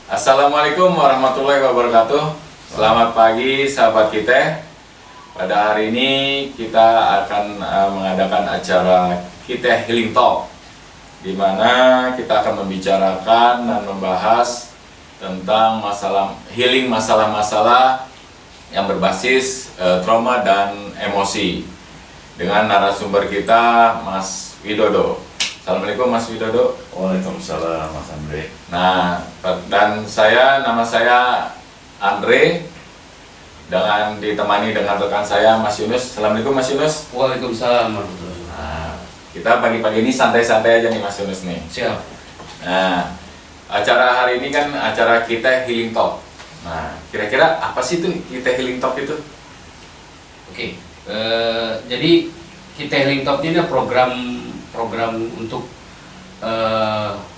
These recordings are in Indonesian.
Assalamualaikum warahmatullahi wabarakatuh. Selamat pagi sahabat kita. Pada hari ini kita akan mengadakan acara kita Healing Talk, di mana kita akan membicarakan dan membahas tentang masalah-masalah yang berbasis trauma dan emosi dengan narasumber kita Mas Widodo. Assalamualaikum Mas Widodo. Waalaikumsalam Mas Andre. Nah, dan nama saya Andre, dengan ditemani dengan rekan saya Mas Yunus. Assalamualaikum Mas Yunus. Waalaikumsalam warahmatullahi wabarakatuh. Nah, kita pagi-pagi ini santai-santai aja nih Mas Yunus nih. Siap. Nah, acara hari ini kan acara kita Healing Talk. Nah, kira-kira apa sih tuh kita Healing Talk itu? Oke. Jadi kita Healing Talk ini program untuk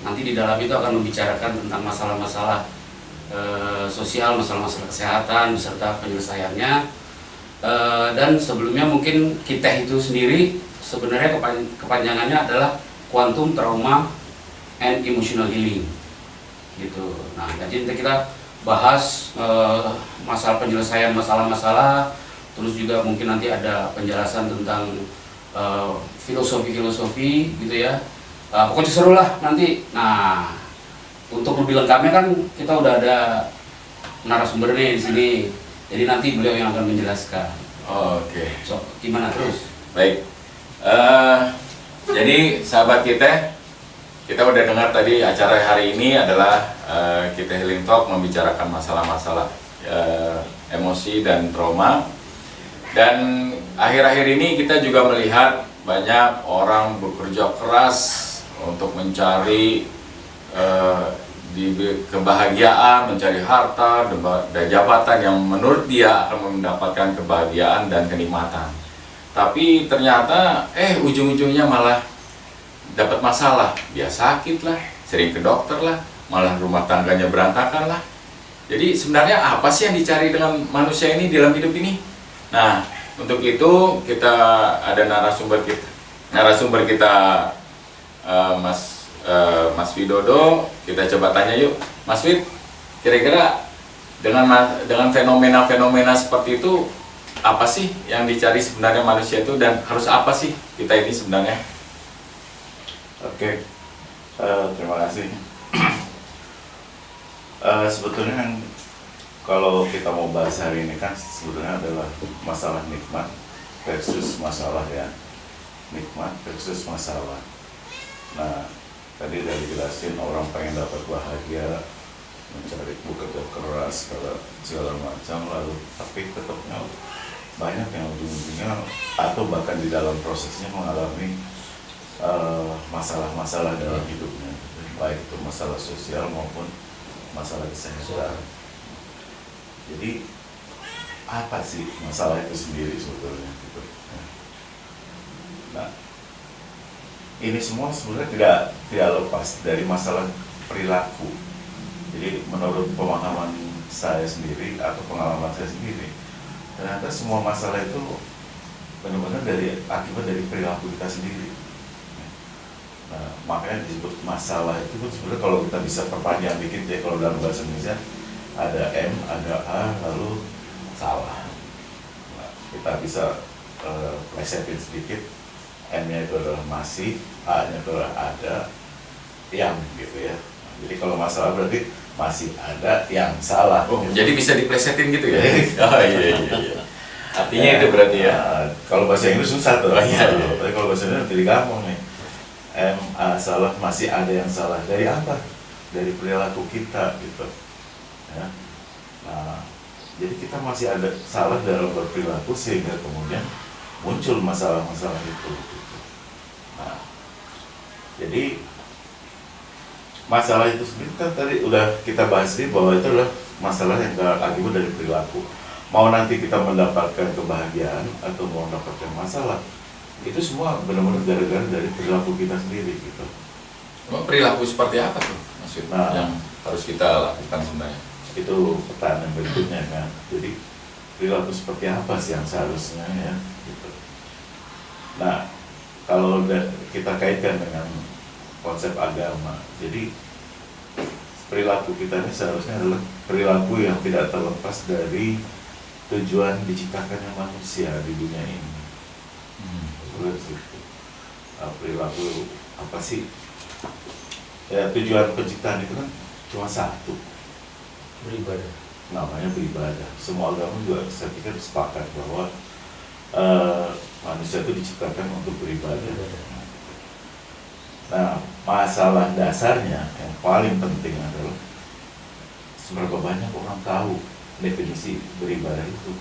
nanti di dalam itu akan membicarakan tentang masalah-masalah sosial, masalah-masalah kesehatan beserta penyelesaiannya. Dan sebelumnya mungkin kita itu sendiri sebenarnya kepanjangannya adalah Quantum Trauma and Emotional Healing gitu. Nah, jadi nanti kita bahas masalah penyelesaian masalah-masalah, terus juga mungkin nanti ada penjelasan tentang filosofi gitu ya. Pokoknya seru lah nanti. Nah, untuk lebih lengkapnya kan kita udah ada narasumber nih di sini. Jadi nanti beliau yang akan menjelaskan. Oke. So, gimana terus? Baik. Jadi sahabat kita udah dengar tadi acara hari ini adalah kita Healing Talk, membicarakan masalah-masalah emosi dan trauma. Dan akhir-akhir ini kita juga melihat banyak orang bekerja keras untuk mencari kebahagiaan, mencari harta dan jabatan yang menurut dia akan mendapatkan kebahagiaan dan kenikmatan. Tapi ternyata ujung-ujungnya malah dapat masalah. Dia sakit lah, sering ke dokter lah, malah rumah tangganya berantakan lah. Jadi sebenarnya apa sih yang dicari dengan manusia ini dalam hidup ini? Nah, untuk itu kita ada narasumber kita Mas Widodo. Kita coba tanya yuk, Mas Wid, kira-kira dengan fenomena-fenomena seperti itu apa sih yang dicari sebenarnya manusia itu, dan harus apa sih kita ini sebenarnya? Oke, terima kasih. Sebetulnya kan kalau kita mau bahas hari ini kan sebetulnya adalah masalah nikmat versus masalah ya. Nikmat versus masalah. Nah, tadi udah dijelasin orang pengen dapat bahagia, mencari bekerja keras, segala macam, lalu tapi tetapnya banyak yang ujung-ujungnya atau bahkan di dalam prosesnya mengalami masalah-masalah dalam hidupnya, baik itu masalah sosial maupun masalah kesehatan. Jadi apa sih masalah itu sendiri sebetulnya gitu. Nah, ini semua sebenarnya tidak lepas dari masalah perilaku. Jadi menurut pemahaman saya sendiri atau pengalaman saya sendiri, ternyata semua masalah itu benar-benar akibat dari perilaku kita sendiri. Nah, makanya disebut masalah itu sebenarnya kalau kita bisa perpanjang dikit ya, kalau dalam bahasa Indonesia ada M, ada A, lalu salah. Nah, kita bisa plesetin sedikit. M-nya itu adalah masih, A-nya itu adalah ada, yang gitu ya. Nah, jadi kalau masalah berarti masih ada yang salah. Oh, gitu. Jadi bisa diplesetin gitu ya? Oh iya. Artinya itu berarti ya? Kalau bahasa Inggris susah tuh. Oh, iya. Tapi kalau bahasa Indonesia jadi gampang nih. M, A salah, masih ada yang salah. Dari apa? Dari perilaku kita gitu. Ya. Nah, jadi kita masih ada salah dalam berperilaku sehingga kemudian muncul masalah-masalah itu. Gitu. Nah, jadi masalah itu sendiri kan tadi udah kita bahas nih bahwa itu adalah masalah yang akibat dari perilaku. Mau nanti kita mendapatkan kebahagiaan atau mau mendapatkan masalah, itu semua benar-benar gara-gara dari perilaku kita sendiri gitu. Perilaku seperti apa tuh maksudnya yang harus kita lakukan sebenarnya? Itu pertanyaan berikutnya kan. Jadi perilaku seperti apa sih yang seharusnya ya gitu. Nah, kalau kita kaitkan dengan konsep agama, jadi perilaku kita ini seharusnya adalah perilaku yang tidak terlepas dari tujuan diciptakannya manusia di dunia ini. Terus itu perilaku apa sih? Ya, tujuan penciptaan itu kan cuma satu, Beribadah. namanya beribadah. Semua agama juga saya pikir sepakat bahwa manusia itu diciptakan untuk beribadah. Nah, masalah dasarnya yang paling penting adalah seberapa banyak orang tahu definisi beribadah itu.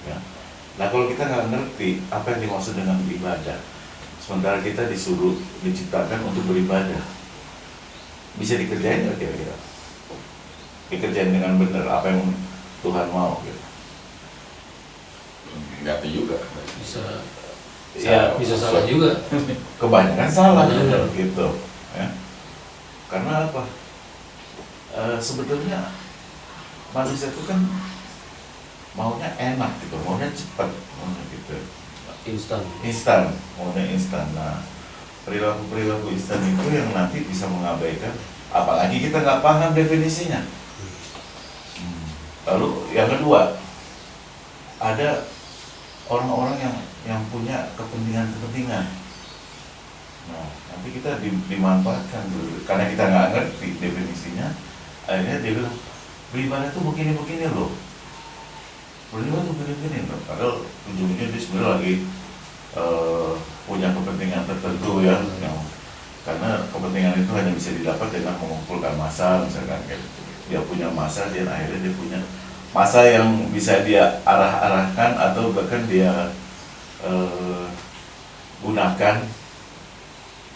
Ya. Nah, kalau kita nggak ngerti apa yang dimaksud dengan beribadah, sementara kita diciptakan untuk beribadah, bisa dikerjain nggak kira-kira? Dikerjain dengan benar apa yang Tuhan mau gitu. Nggak tahu juga. Bisa salah juga. Kebanyakan salah Benar. gitu ya. Karena apa? Sebetulnya manusia itu kan maunya enak gitu, maunya cepat, maunya gitu instan, maunya instan. Nah, perilaku instan itu yang nanti bisa mengabaikan, apalagi kita nggak paham definisinya. Lalu yang kedua, ada orang-orang yang punya kepentingan. Nah, nanti kita dimanfaatkan dulu karena kita nggak ngerti definisinya. Akhirnya dia bilang beribadah tuh begini loh. Beribadah tuh begini loh. Padahal ujung-ujungnya dia sebenarnya lagi punya kepentingan tertentu ya, yang karena kepentingan itu hanya bisa didapat dengan mengumpulkan massa, misalkan kayak gitu. Dia punya massa, dia akhirnya dia punya massa yang bisa dia arahkan atau bahkan dia gunakan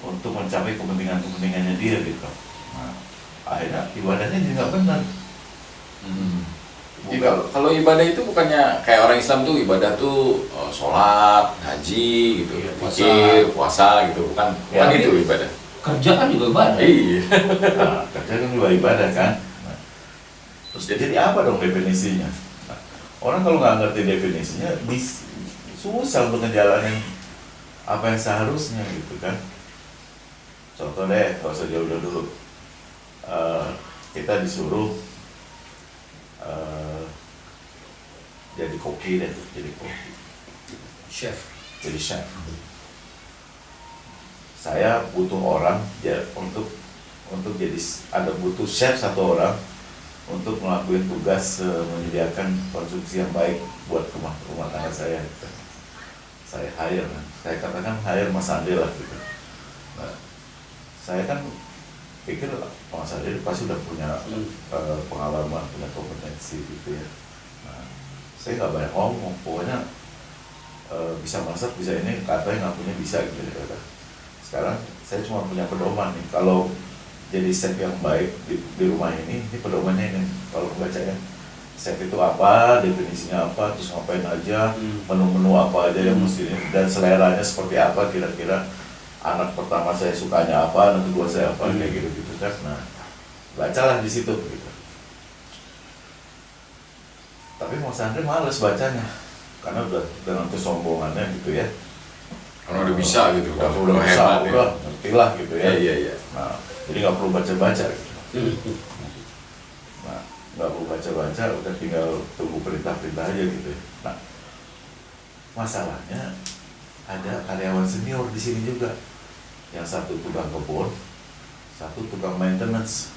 untuk mencapai kepentingannya dia gitu. Nah, akhirnya ibadahnya jadi nggak benar. Jadi kalau ibadah itu bukannya kayak orang Islam tuh ibadah tuh sholat, haji gitu, zikir, puasa gitu, bukan itu ibadah. Kerja kan juga ibadah. Iya. Nah, kerja kan juga ibadah kan. Nah, terus jadi apa dong definisinya? Nah, orang kalau nggak ngerti definisinya, susah untuk ngejalanin apa yang seharusnya gitu kan. Contoh deh, kalau usah jauh-jauh dulu, kita disuruh jadi koki deh, jadi Chef. Saya butuh orang ya untuk jadi butuh chef satu orang untuk melakukan tugas menyediakan konsumsi yang baik buat rumah tangga saya. Gitu. Saya hire, saya katakan hire Mas Ade lah gitu. Nah, saya kan pikir Mas Ade pasti udah punya pengalaman, punya kompetensi gitu ya. Nah, saya nggak banyak ngomong, pokoknya bisa masak, bisa ini, katanya nggak punya bisa gitu ya. Sekarang saya cuma punya pedoman nih, kalau jadi chef yang baik di rumah ini pedomannya ini. Kalau bacanya chef itu apa, definisinya apa, terus ngapain aja, menu-menu apa aja yang mesti ini, dan seleranya seperti apa, kira-kira anak pertama saya sukanya apa, anak kedua saya apa, kayak gitu-gitu kan. Nah, bacalah di situ gitu. Tapi Mas Andre males bacanya karena udah dengan kesombongannya gitu ya. Karena udah bisa gitu, udah bisa, hebat ya. udah ngerti lah gitu ya. Iya. Nah, jadi nggak perlu baca-baca gitu. Nah, nggak perlu baca-baca, udah tinggal tunggu perintah-perintah aja gitu ya. Nah, masalahnya ada karyawan senior di sini juga. Yang satu tukang kebun, satu tukang maintenance.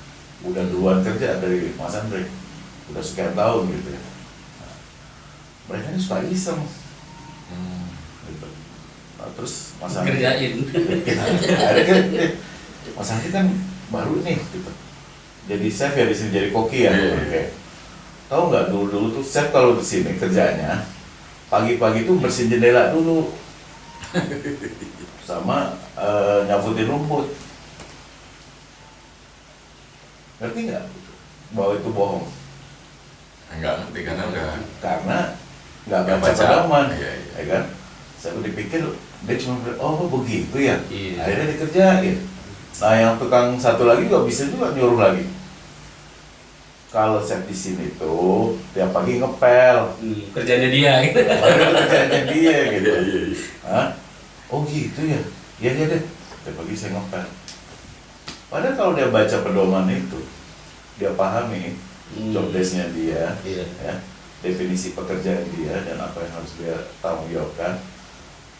Udah duluan kerja dari Mas Andre, udah sekian tahun gitu ya. Nah, mereka ini suka iseng. Gitu. Nah, terus Mas Andre Kerjain. ada kan Mas Andre kan baru nih gitu. Jadi chef ya di sini, jadi koki ya. Oke. Tahu nggak dulu tuh chef kalau di sini kerjanya pagi-pagi tuh bersihin jendela dulu. Sama nyabutin rumput. Ngerti nggak bahwa itu bohong? Enggak ngerti karena nggak baca pedoman, ya kan? Saya udah dipikir dia cuma oh begitu ya. Iya. Akhirnya dikerjain. Nah, yang tukang satu lagi juga bisa juga nyuruh lagi. Kalau chef di sini tuh tiap pagi ngepel. Kerjanya dia gitu. Padahal kerjaannya dia gitu. Iya. Hah? Oh gitu ya? Iya deh. Tiap pagi saya ngepel. Padahal kalau dia baca pedoman itu, dia pahami job desk-nya dia, Iya. ya, definisi pekerjaan dia dan apa yang harus dia tanggung jawabkan,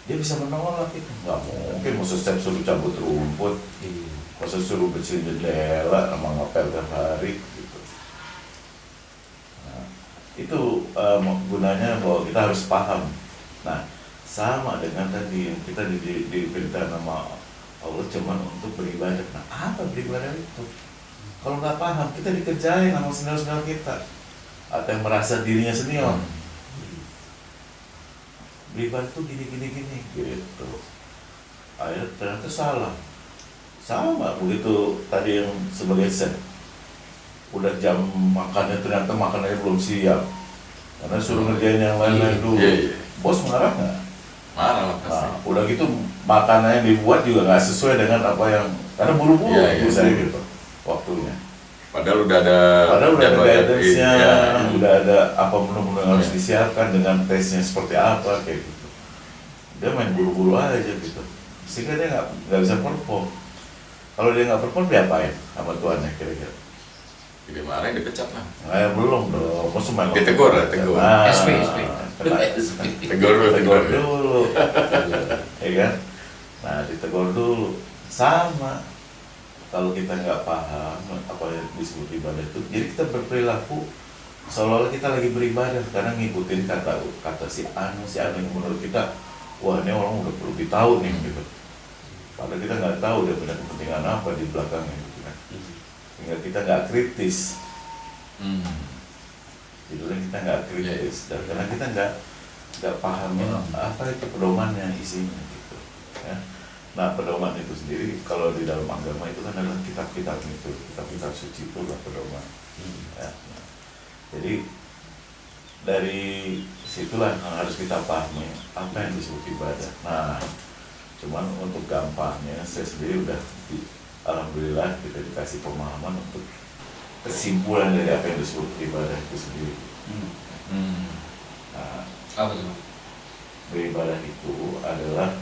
dia bisa menolak itu. Nggak mungkin masa saya suruh cabut rumput, Iya. masa suruh bersihin jendela sama ngepel tiap hari gitu. Nah, itu gunanya bahwa kita harus paham. Nah, sama dengan tadi kita diperintah nama Allah cuman untuk beribadah. Nah, apa beribadah itu? Kalau nggak paham, kita dikerjain sama senior-senior kita, atau yang merasa dirinya senior. Beribadah tuh gini gitu. Akhirnya ternyata salah. Sama begitu tadi yang sebagai chef, udah jam makannya ternyata makanannya belum siap, karena suruh ngerjain yang lain-lain dulu. Iya. Bos marah nggak? Marah lah pasti. Nah, udah gitu makanannya yang dibuat juga nggak sesuai dengan apa yang, karena buru-buru Iya, saya iya. gitu waktunya. Padahal udah ada Padahal udah ada guidance-nya, iya. udah ada apa menu-menu yang harus disiapkan dengan tesnya seperti apa kayak gitu. Dia main buru-buru aja gitu, sehingga dia nggak bisa perform. Kalau dia nggak perform, dia apain sama tuannya kira-kira? Dia marahin, dipecat lah. Nah, belum dong, maksud main Ditegur lah, tegur. Nah, SP. Tegur dulu, tegur dulu, ya kan? Nah, ditegur dulu. Sama, kalau kita nggak paham apa yang disebut ibadah itu, jadi kita berperilaku seolah-olah kita lagi beribadah karena ngikutin kata si anu yang menurut kita, wah ini orang udah perlu tahu nih gitu. Padahal kita nggak tahu dia punya kepentingan apa di belakangnya gitu kan. Sehingga kita nggak kritis. Judulnya kita nggak kritis, dan karena kita nggak pahamin apa itu pedomannya, isinya gitu. Ya. Nah, pedoman itu sendiri kalau di dalam agama itu kan adalah kitab-kitab itu, kitab-kitab suci itu lah pedoman. Ya. Nah, jadi dari situlah yang harus kita pahami apa yang disebut ibadah. Nah, cuman untuk gampangnya saya sendiri udah alhamdulillah kita dikasih pemahaman untuk kesimpulan dari apa yang disebut ibadah itu sendiri. Nah, Apa tuh? beribadah itu adalah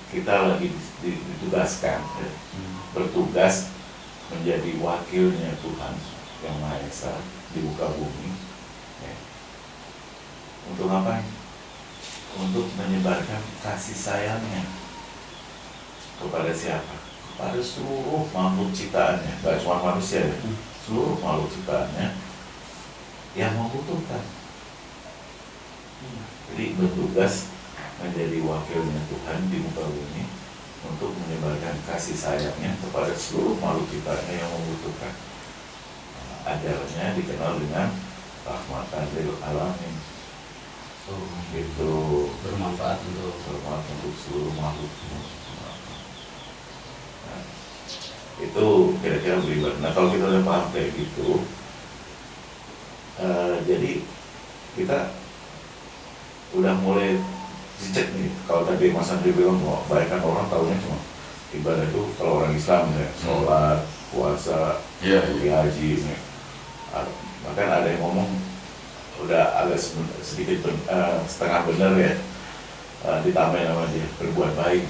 kita lagi ditugaskan, ya, bertugas menjadi wakilnya Tuhan yang Maha Esa di muka bumi, ya. Untuk apa? Untuk menyebarkan kasih sayangnya kepada siapa? Kepada seluruh makhluk ciptaannya, gak cuma manusia ya, seluruh makhluk ciptaannya yang membutuhkan. Jadi bertugas menjadi wakilnya Tuhan di muka bumi untuk menyebarkan kasih sayangnya kepada seluruh makhluk ciptaannya yang membutuhkan. Ajalnya dikenal dengan rahmatan lil alamin. Itu Bermanfaat untuk seluruh makhluk. Nah, itu kira-kira beribadah. Nah, kalau kita udah paham kayak gitu, jadi kita udah mulai dicek nih. Kalau tadi Mas Andri bilang bahwa banyak orang tahunya cuma ibadah itu kalau orang Islam ya, sholat, puasa, pergi haji nih. Bahkan ada yang ngomong udah agak sedikit setengah benar ya, ditambahin sama dia berbuat baik.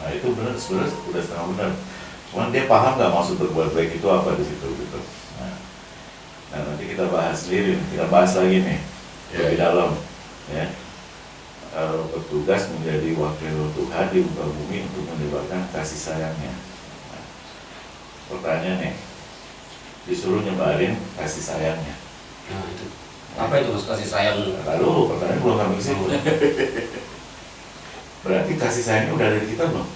Nah itu benar, sebenarnya udah setengah benar. Cuman dia paham nggak maksud berbuat baik itu apa di situ gitu. Nah nanti kita bahas sendiri, kita bahas lagi nih lebih dalam ya. Bertugas menjadi wakil Tuhan di muka bumi untuk menyebarkan kasih sayangnya. Nah, pertanyaannya, disuruh nyebarin kasih sayangnya. Nah itu apa itu Mas kasih sayang? Lalu pertanyaan belum sampai ke situ. Berarti kasih sayangnya udah dari kita belum?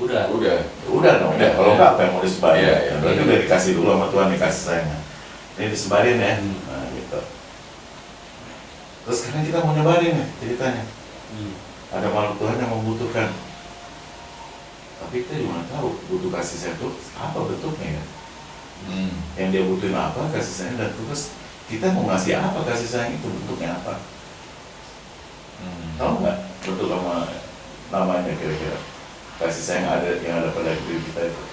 Udah. Udah dong. Udah, Kalau ya. nggak apa yang mau disebarin? Iya. Berarti udah dikasih dulu sama Tuhan nih kasih sayangnya. Ini disebarin ya. Nah gitu. Terus sekarang kita mau nyebarin nih ceritanya. Ada makhluk Tuhan yang membutuhkan. Tapi kita juga nggak tahu butuh kasih sayang itu apa bentuknya ya. Yang dia butuhin apa kasih sayang, dan terus kita mau ngasih apa kasih sayang itu bentuknya apa? Tahu nggak bentuk namanya kira-kira kasih sayang yang ada pada diri kita itu,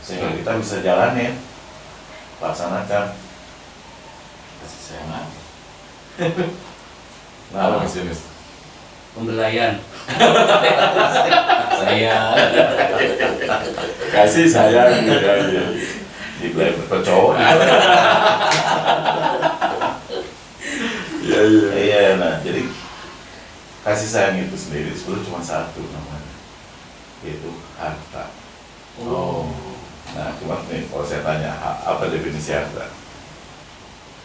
sehingga kita bisa jalanin, laksanakan kasih sayang. Nah, Nah, Mas Yunus. pembelaian. Saya Kasih sayang. Ya, ya. Dibeli berkocok. Iya, iya. Iya, nah jadi kasih sayang itu sendiri sebetulnya cuma satu namanya, yaitu harta. Oh. Nah, cuma nih kalau saya tanya apa definisi harta?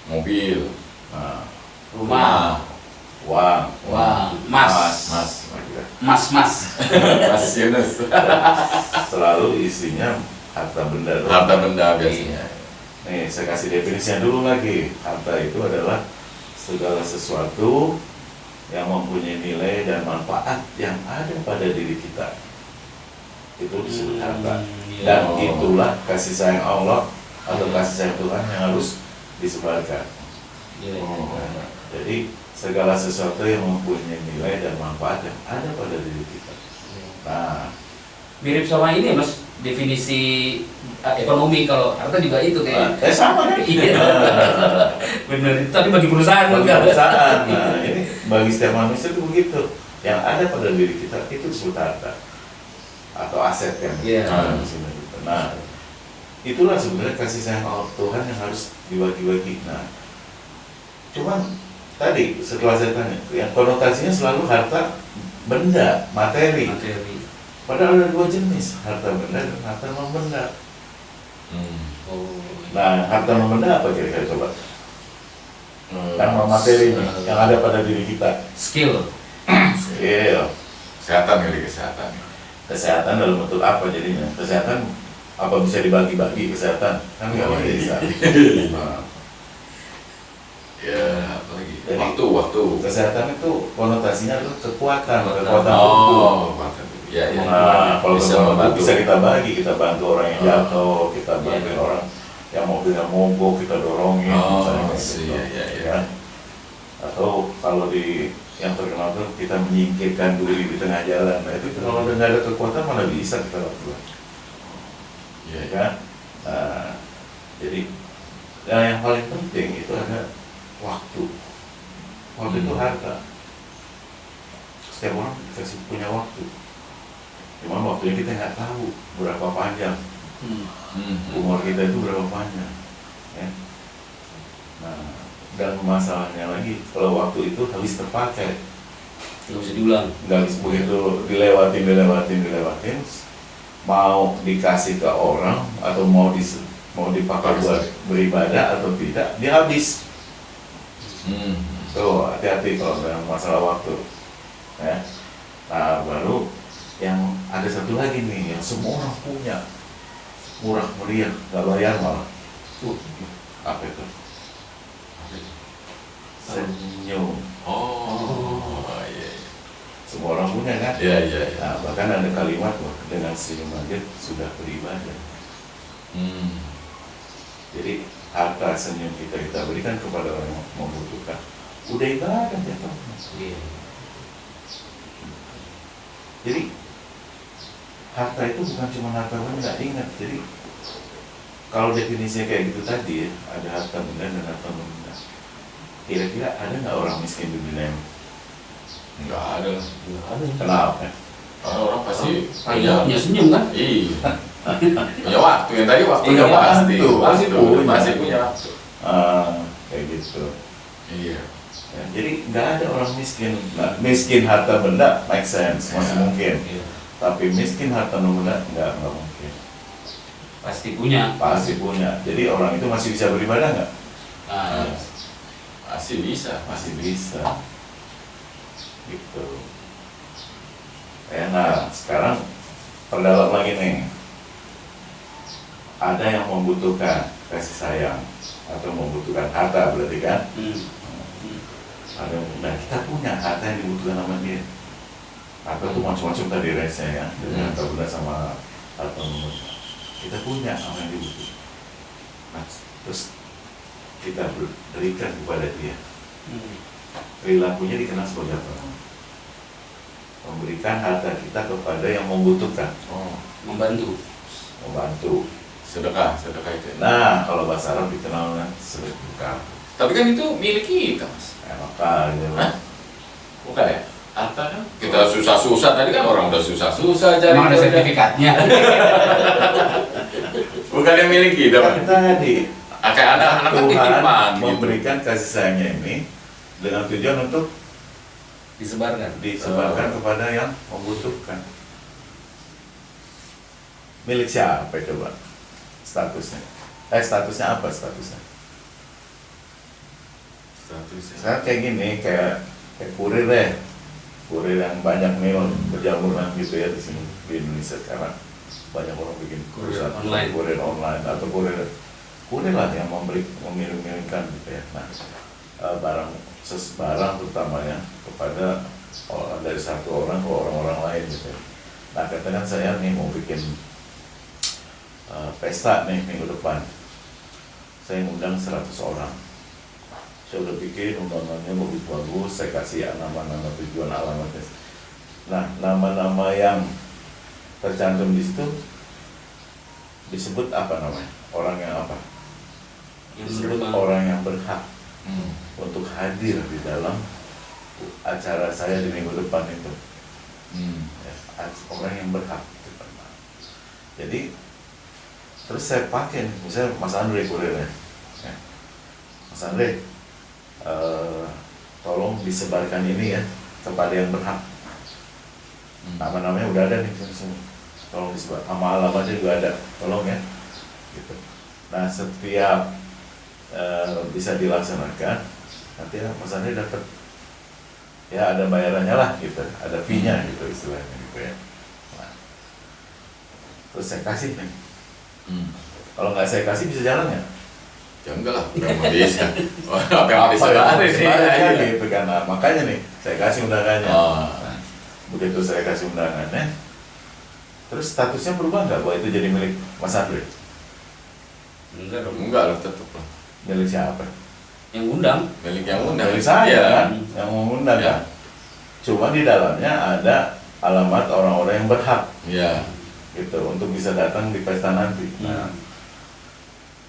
Mobil, Nah, rumah, uang, mas, Mas Yunus. selalu isinya harta benda. Harta benda biasanya. Nih, saya kasih definisinya dulu lagi. Harta itu adalah segala sesuatu yang mempunyai nilai dan manfaat yang ada pada diri kita. Itu disebut harta. Iya. Dan itulah kasih sayang Allah atau kasih sayang Tuhan yang harus disebarkan. Iya. Nah, jadi segala sesuatu yang mempunyai nilai dan manfaat yang ada pada diri kita. Nah, Mirip sama ini Mas, definisi ekonomi, kalau harta juga itu kayak. sama kan? Iya. Bener, tapi bagi perusahaan Bagi enggak. perusahaan. Nah, ini bagi setiap manusia itu begitu. Yang ada pada diri kita itu disebut harta atau aset kan. Iya. Nah, itulah sebenarnya kasih sayang Allah Tuhan yang harus dibagi-bagi. Nah, cuman tadi setelah saya tanya, yang konotasinya selalu harta benda, materi. Padahal ada dua jenis, harta benda dan harta non benda. Oh. Nah, harta non benda apa kira-kira coba? Yang materi yang ada pada diri kita. Skill. Skill. Kesehatan kali, kesehatan. Kesehatan dalam bentuk apa jadinya? Kesehatan apa bisa dibagi-bagi kesehatan? Kan nggak bisa. Nah, Ya, apa lagi? Jadi, Waktu. kesehatan itu konotasinya adalah kekuatan tubuh. Oh, ya, ya. Nah, kalau Bisa kekuatan membantu. bisa kita bagi, kita bantu orang yang jatuh, kita bantu Iya. orang yang mobilnya mogok, kita dorongin, Oh, misalnya kayak gitu. iya. Atau kalau di yang terkenal tuh kita menyingkirkan duri di tengah jalan. Nah itu kalau udah nggak ada kekuatan mana bisa kita lakukan, Iya, ya kan? Nah, jadi yang paling penting itu ada waktu. Waktu itu harta. Setiap orang dikasih punya waktu. Cuman waktunya kita nggak tahu berapa panjang. Umur kita itu berapa panjang. Ya. Nah, dan masalahnya lagi, kalau waktu itu habis terpakai, Nggak bisa diulang. nggak bisa begitu dilewatin, mau dikasih ke orang atau mau dipakai buat beribadah atau tidak, dia habis. Tuh, hati-hati kalau dalam masalah waktu. Ya. Nah, baru yang ada satu lagi nih, yang semua orang punya, murah meriah, nggak bayar malah. Apa itu? Senyum. Oh, iya. Semua orang punya kan? Iya. Nah, bahkan ada kalimat wah, dengan senyum aja sudah beribadah. Jadi harta senyum kita berikan kepada orang yang membutuhkan. Udah ibadah ya Pak. Iya. Jadi harta itu bukan cuma harta benda, ingat. Jadi kalau definisinya kayak gitu tadi ya, ada harta benda dan harta benda. Kira-kira ada nggak orang miskin di dunia ini? Nggak ada. Kenapa? Karena orang pasti Punya senyum kan? Iya. Punya waktu. Yang tadi waktunya Punya pasti. waktu, punya. Pasti punya waktu. Kayak gitu. Iya. Ya, jadi nggak ada orang miskin. Nah, miskin harta benda make sense, masih Ya. mungkin. Iya. Tapi miskin harta benda nggak mungkin. Pasti punya. Pasti punya. Jadi orang itu masih bisa beribadah nggak? Nah, iya. Pasti bisa. Masih bisa. Gitu. Nah, sekarang perdalam lagi nih. Ada yang membutuhkan kasih sayang atau membutuhkan harta berarti kan? Ada, nah kita punya harta yang dibutuhkan sama dia. Harta tuh macam-macam tadi resnya ya, jadi harta benda sama harta benda. Kita punya apa yang dibutuhkan. Nah, terus kita berikan kepada dia. Perilakunya dikenal sebagai apa? Memberikan harta kita kepada yang membutuhkan. Oh, Membantu. Membantu. sedekah itu. Nah, kalau bahasa Arab dikenal sedekah. Tapi kan itu milik kita, Mas. Enak aja. Hah? Bukan ya? harta kan Kita susah-susah tadi kan orang udah susah-susah cari Emang ada kerja. sertifikatnya. Bukan yang milik kita, Pak. kan tadi Kayak anak-anak kan Tuhan titipan gitu. memberikan kasih sayangnya ini dengan tujuan untuk Disebarkan. disebarkan kepada yang membutuhkan. Milik siapa coba statusnya? Statusnya apa statusnya? Statusnya. Saya kayak gini, kayak kurir deh, kurir yang banyak nih berjamur gitu ya di sini di Indonesia sekarang banyak orang bikin Kurir perusahaan online. kurir online atau kurir lah yang mengirim-ngirimkan gitu ya. Nah, barang terutamanya kepada dari satu orang ke orang-orang lain gitu ya. Nah, katakan saya nih mau bikin pesta nih minggu depan, saya ngundang 100 orang. Saya udah bikin undangannya bagus-bagus, saya kasih nama-nama tujuan alamatnya. Nah, nama-nama yang tercantum di situ disebut apa namanya? Orang yang apa? Yang Disebut menerima. orang yang berhak Hmm. untuk hadir di dalam acara saya di minggu depan itu. Hmm. Ya, orang yang berhak. Jadi terus saya pakai, misalnya Mas Andre kurirnya, ya. Mas Andre, tolong disebarkan ini ya kepada yang berhak. Nama-namanya udah ada nih semua. Tolong disebar, sama alamatnya juga ada, tolong ya. Gitu. Nah, setiap bisa dilaksanakan, nanti ya, Mas Andre dapat ya ada bayarannya lah gitu, ada fee-nya gitu istilahnya gitu ya. Nah, terus saya kasih nih. Hmm. Kalau nggak saya kasih bisa jalan ya? Ya enggak lah, udah nggak bisa. Oh, apa yang bisa yang lari sih? disebarkan Iya. gitu kan. Nah, makanya nih saya kasih undangannya. Oh. Nah, begitu saya kasih undangannya, terus statusnya berubah nggak bahwa itu jadi milik Mas Andre? Enggak dong. Enggak lah, tetap lah. Milik siapa? Yang undang. Milik yang undang. Milik saya Iya. kan, yang mengundang Ya. kan. Cuma di dalamnya ada alamat orang-orang yang berhak Iya. gitu untuk bisa datang di pesta nanti. Nah, Hmm.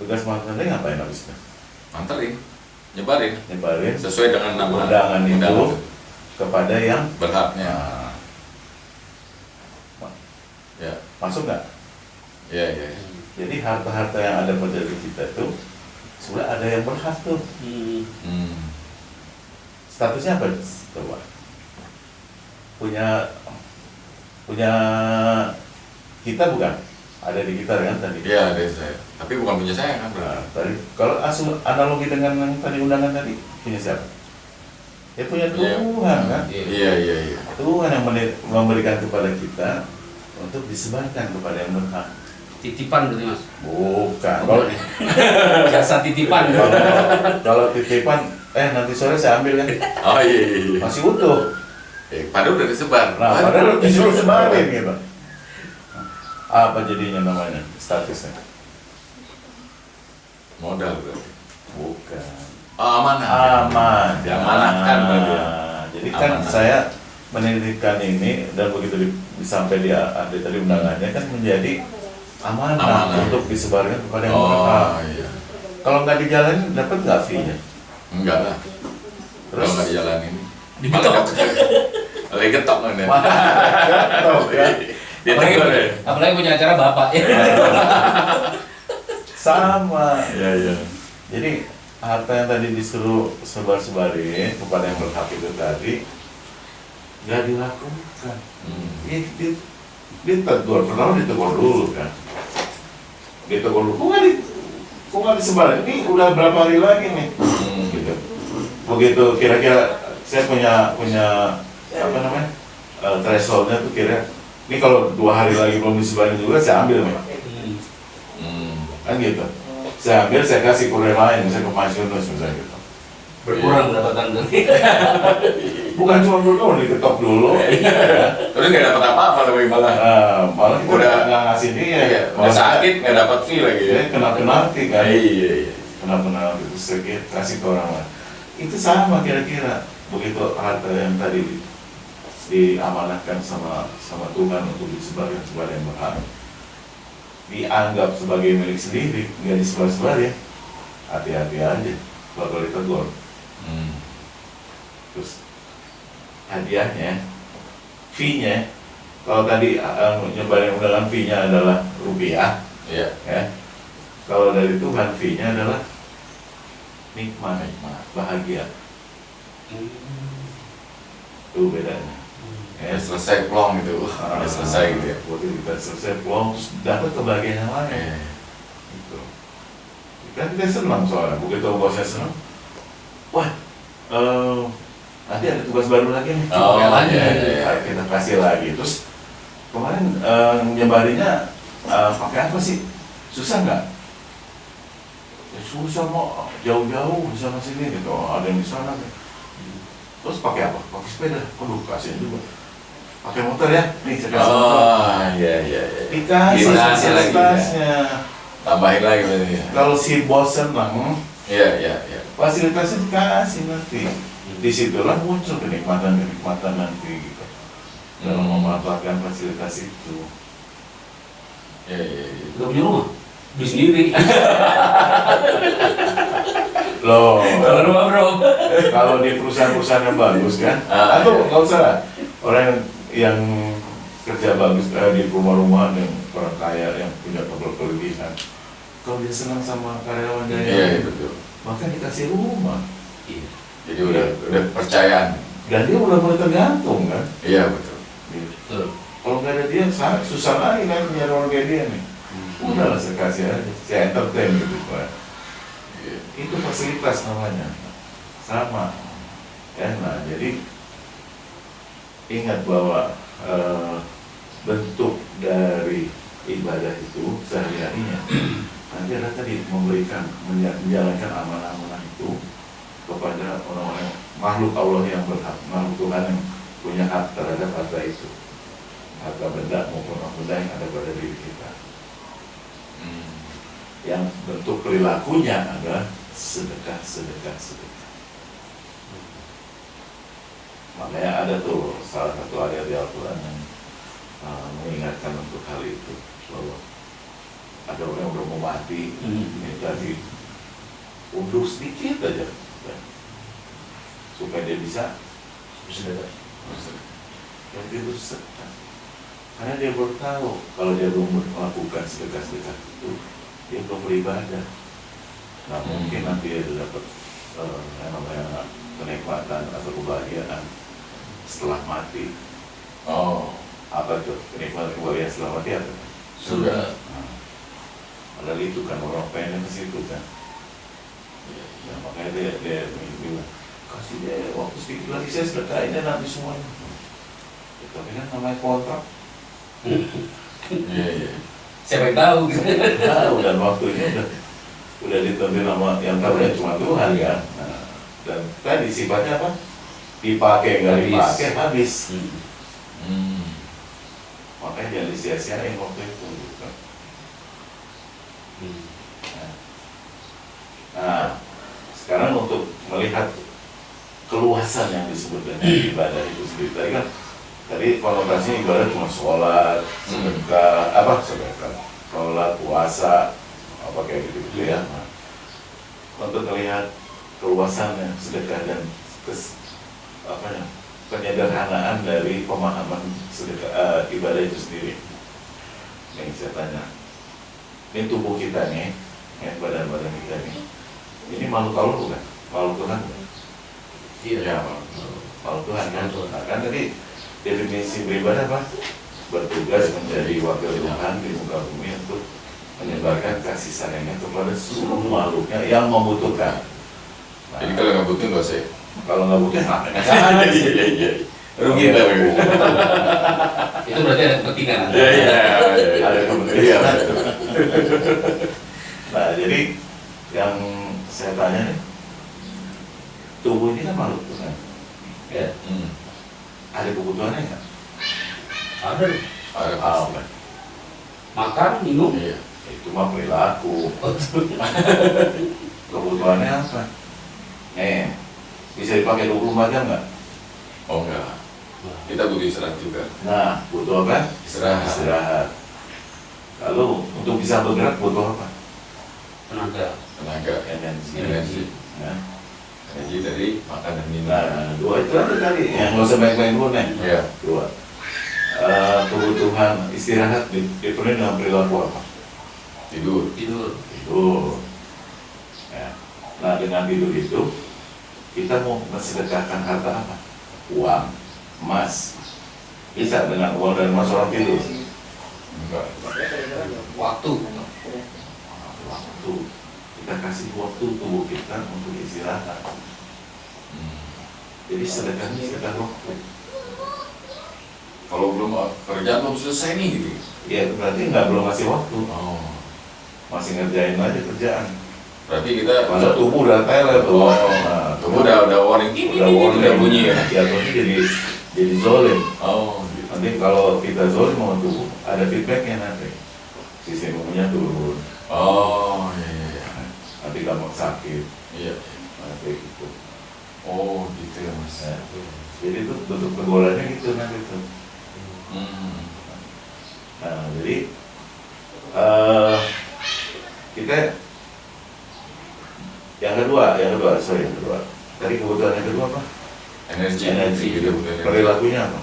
tugas Mas Andre ngapain habisnya? Anterin, nyebarin Nyebarin sesuai dengan nama undangan itu undangan kepada yang berhaknya. nah, Ya, masuk nggak? iya, iya. Jadi harta-harta yang ada pada diri kita itu sebenarnya ada yang berhak tuh. Hmm. Hmm. Statusnya apa? Coba. Punya kita bukan? Ada di kita kan tadi. Iya, dari saya. Tapi bukan punya saya kan, Nah, berarti. tadi kalau analogi dengan yang tadi undangan tadi punya siapa? Ya punya Iya. Tuhan kan? Iya, iya, iya. Tuhan yang memberikan kepada kita untuk disebarkan kepada yang berhak. Titipan berarti Mas. Bukan. Oh, boleh. Jasa titipan. Kalau titipan, nanti sore saya ambil kan, Oh iya, iya, iya. masih utuh. Padahal udah disebar. Nah, padahal disuruh sebarin gitu. Apa jadinya namanya statusnya? Modal berarti. Bukan. Oh, amanah. Aman. Diamanahkan berarti ya. Jadi kan Amanah. saya menitipkan ini dan begitu sampai di update tadi undangannya kan menjadi amanah Amanah. untuk disebarkan kepada yang berhak. Oh iya. Kalau nggak dijalanin dapat nggak fee-nya? Enggak lah. Terus Kalau nggak dijalanin. Digetok. Lagi getok kan ya. Gatot, ya. Dia tegur ya. Apalagi punya acara bapak ya. Sama. Iya, iya. Jadi harta yang tadi disuruh sebar-sebarin kepada yang berhak itu tadi nggak dilakukan. Dia tegur, pertama ditegur dulu kan. Ditegur dulu, kok nggak disebarin? Ini udah berapa hari lagi nih? Gitu. Begitu kira-kira saya punya apa namanya thresholdnya tuh kira ini kalau 2 hari lagi belum disebarin juga saya ambil nih. Kan gitu. Saya ambil, saya kasih kurir lain, misalnya ke Mas Yunus misalnya gitu. Berkurang pendapatan dari. Bukan cuma berkurang, diketok dulu. Terus nggak dapat apa-apa lebih malah. Malah kita Udah- nggak ngasih dia. Iya, udah sakit nggak dapat fee lagi ya. Dia kena penalti kan. Iya, iya. Kena penalti terus saya kasih ke orang lain. Itu sama kira-kira. Begitu harta yang tadi diamanahkan sama Tuhan untuk disebarkan kepada yang berhak, dianggap sebagai milik sendiri, nggak disebar-sebar ya. Hati-hati aja bakal ditegur. Hmm. Terus hadiahnya, fee-nya. Kalau tadi nyebarin undangan fee-nya adalah rupiah, Iya. ya. Kalau dari Tuhan fee-nya adalah nikmat, bahagia. Itu bedanya. Ya, selesai plong gitu, udah selesai gitu ya. Waktu kita selesai plong, terus dapat kebahagiaan yang lain. Iya. Gitu. Kan kita senang soalnya, begitu bosnya senang, wah, nanti ada tugas baru lagi nih, Oh, pakai lagi, iya, iya. kita kasih lagi. Terus kemarin nyebarinya pakai apa sih? Susah nggak? Ya, susah mau jauh-jauh di sana sini gitu, ada yang di sana. Terus pakai apa? Pakai sepeda. Aduh, kasihan juga. Pakai motor ya? Nih, saya kasih motor. Oh, iya, iya, iya. Dikasih Dikasih lagi, fasilitasnya. Tambahin lagi berarti ya. Kalau si bos senang, Iya, iya, iya. fasilitasnya dikasih nanti. Disitulah muncul kenikmatan nanti gitu. Dalam memanfaatkan fasilitas itu. Iya, iya, iya. Gak punya rumah, beli sendiri. Loh, Kalau rumah bro. kalau di perusahaan-perusahaan yang bagus kan, Ah, atau iya. nggak usah lah, orang yang kerja bagus di rumah-rumah yang orang kaya yang punya kelebihan, kalau dia senang sama karyawannya, Iya, iya, betul. maka dikasih rumah, Iya. Jadi udah percayaan. dan dia udah mulai tergantung kan. Iya, betul. Gitu. Betul. Kalau nggak ada dia, susah lagi kan nyari orang kayak dia nih. Udahlah saya kasih aja, saya entertain gitu Pak. Iya. Itu fasilitas namanya, sama. Ya, nah jadi ingat bahwa bentuk dari ibadah itu sehari-harinya nanti adalah tadi menjalankan amanah-amanah itu kepada orang-orang makhluk Allah yang berhak, makhluk Tuhan yang punya hak terhadap harta itu, harta benda maupun benda yang ada pada diri kita. Yang bentuk perilakunya adalah sedekah. Makanya ada tuh salah satu ayat di Al-Quran yang mengingatkan untuk hal itu, bahwa ada orang yang udah mau mati, minta diundur sedikit aja supaya dia bisa bersedekah. Dan dia bersedekah karena dia baru tahu kalau dia belum melakukan sedekah itu, dia belum beribadah. Nah mungkin nanti dia dapat yang namanya kenikmatan atau kebahagiaan setelah mati. Oh, Apa tuh kenikmatan kebahagiaan setelah mati apa? sudah. Nah, padahal itu kan orang pengen ke situ kan. Ya, makanya dia bilang, kasih dia waktu sedikit lagi saya sedekahin dan nanti semuanya. Ya, tapi kan namanya kontrak. Iya, iya. Siapa yang tahu gitu. Tahu dan waktunya udah ditentuin sama yang tahu ya cuma Tuhan kan. Nah, dan tadi sifatnya apa? Dipakai nggak Habis. dipakai habis. Hmm. Makanya jangan disia-siain waktu itu. Gitu. Nah, sekarang untuk melihat keluasan yang disebut dengan ibadah itu sendiri. Tadi konotasinya ibadah cuma sholat, sedekah, sholat, puasa, apa kayak gitu ya. Nah, untuk melihat keluasannya sedekah dan penyederhanaan dari pemahaman sedekah ibadah itu sendiri. Nih saya tanya, ini tubuh kita nih, ya, badan-badan kita nih, ini makhluk Allah bukan? Makhluk Tuhan bukan? Iya. Makhluk Tuhan kan? Makhluk Tuhan. Nah, kan tadi definisi beribadah apa? Bertugas menjadi wakil Tuhan di muka bumi untuk menyebarkan kasih sayangnya kepada seluruh makhluknya yang membutuhkan. Nah, Jadi kalau nggak butuh nggak usah. kalau nggak butuh, ngapain? Iya, iya. Rugi tapi. Itu berarti ada kepentingan. Iya, iya. Ada Iya. kepentingan. Nah, jadi yang saya tanya nih, tubuh ini kan makhluk Tuhan. Ya, Hmm. ada kebutuhannya nggak? Ada. Ada Ah, pasti. Makan, minum. Iya. itu mah perilaku. Kebutuhannya apa? Bisa dipakai 24 jam nggak? Oh enggak. Kita butuh istirahat juga. Nah, butuh apa? Istirahat. Istirahat. Lalu untuk bisa bergerak butuh apa? Tenaga. Tenaga. Energi. Energi. Ya. Jadi dari makan dan minum. Nah, dua itu aja kali, yang nggak usah banyak-banyak dulu nih. Iya. Dua. Kebutuhan istirahat dipenuhi dengan perilaku apa? Tidur. Tidur. Tidur. Ya. Nah, dengan tidur itu kita mau mensedekahkan harta apa? Uang, emas. Bisa dengan uang dan emas orang tidur. Enggak. Waktu. Waktu. Kita kasih waktu tubuh kita untuk istirahat. Jadi sedekahnya sedekah waktu. Kalau belum kerjaan belum selesai nih gitu. Ya berarti belum ngasih waktu. Oh. Masih ngerjain aja kerjaan. Berarti kita Masa tubuh udah teler tuh. Oh, Nah, tubuh udah warning, udah bunyi ya. Jatuhnya jadi zolim. Oh, gitu. Nanti kalau kita zolim sama tubuh, ada feedbacknya nanti. Sistem imunnya turun. Oh, iya. Nanti gampang sakit. Iya. Nah, kayak gitu. Oh, gitu ya mas. Nah, jadi itu bentuk tegurannya gitu nanti tuh. Nah, jadi kita yang kedua. Tadi kebutuhan yang kedua apa? Energi Gitu. Perilakunya apa?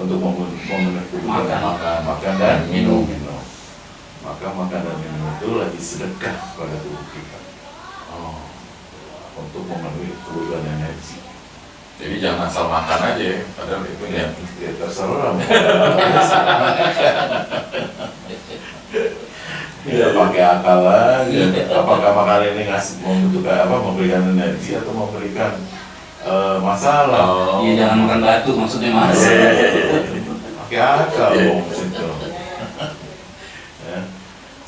Untuk memenuhi kebutuhan makan dan minum. Maka makan dan minum itu lagi sedekah pada tubuh kita. Oh. Untuk memenuhi kebutuhan energi. Jadi jangan asal makan aja ya, padahal itu ya. Ya terserah. Tidak pakai akal lagi. Apakah makanan ini membutuhkan memberikan energi atau memberikan masalah? Iya, jangan makan batu maksudnya mas. Pakai akal dong situ. Ya.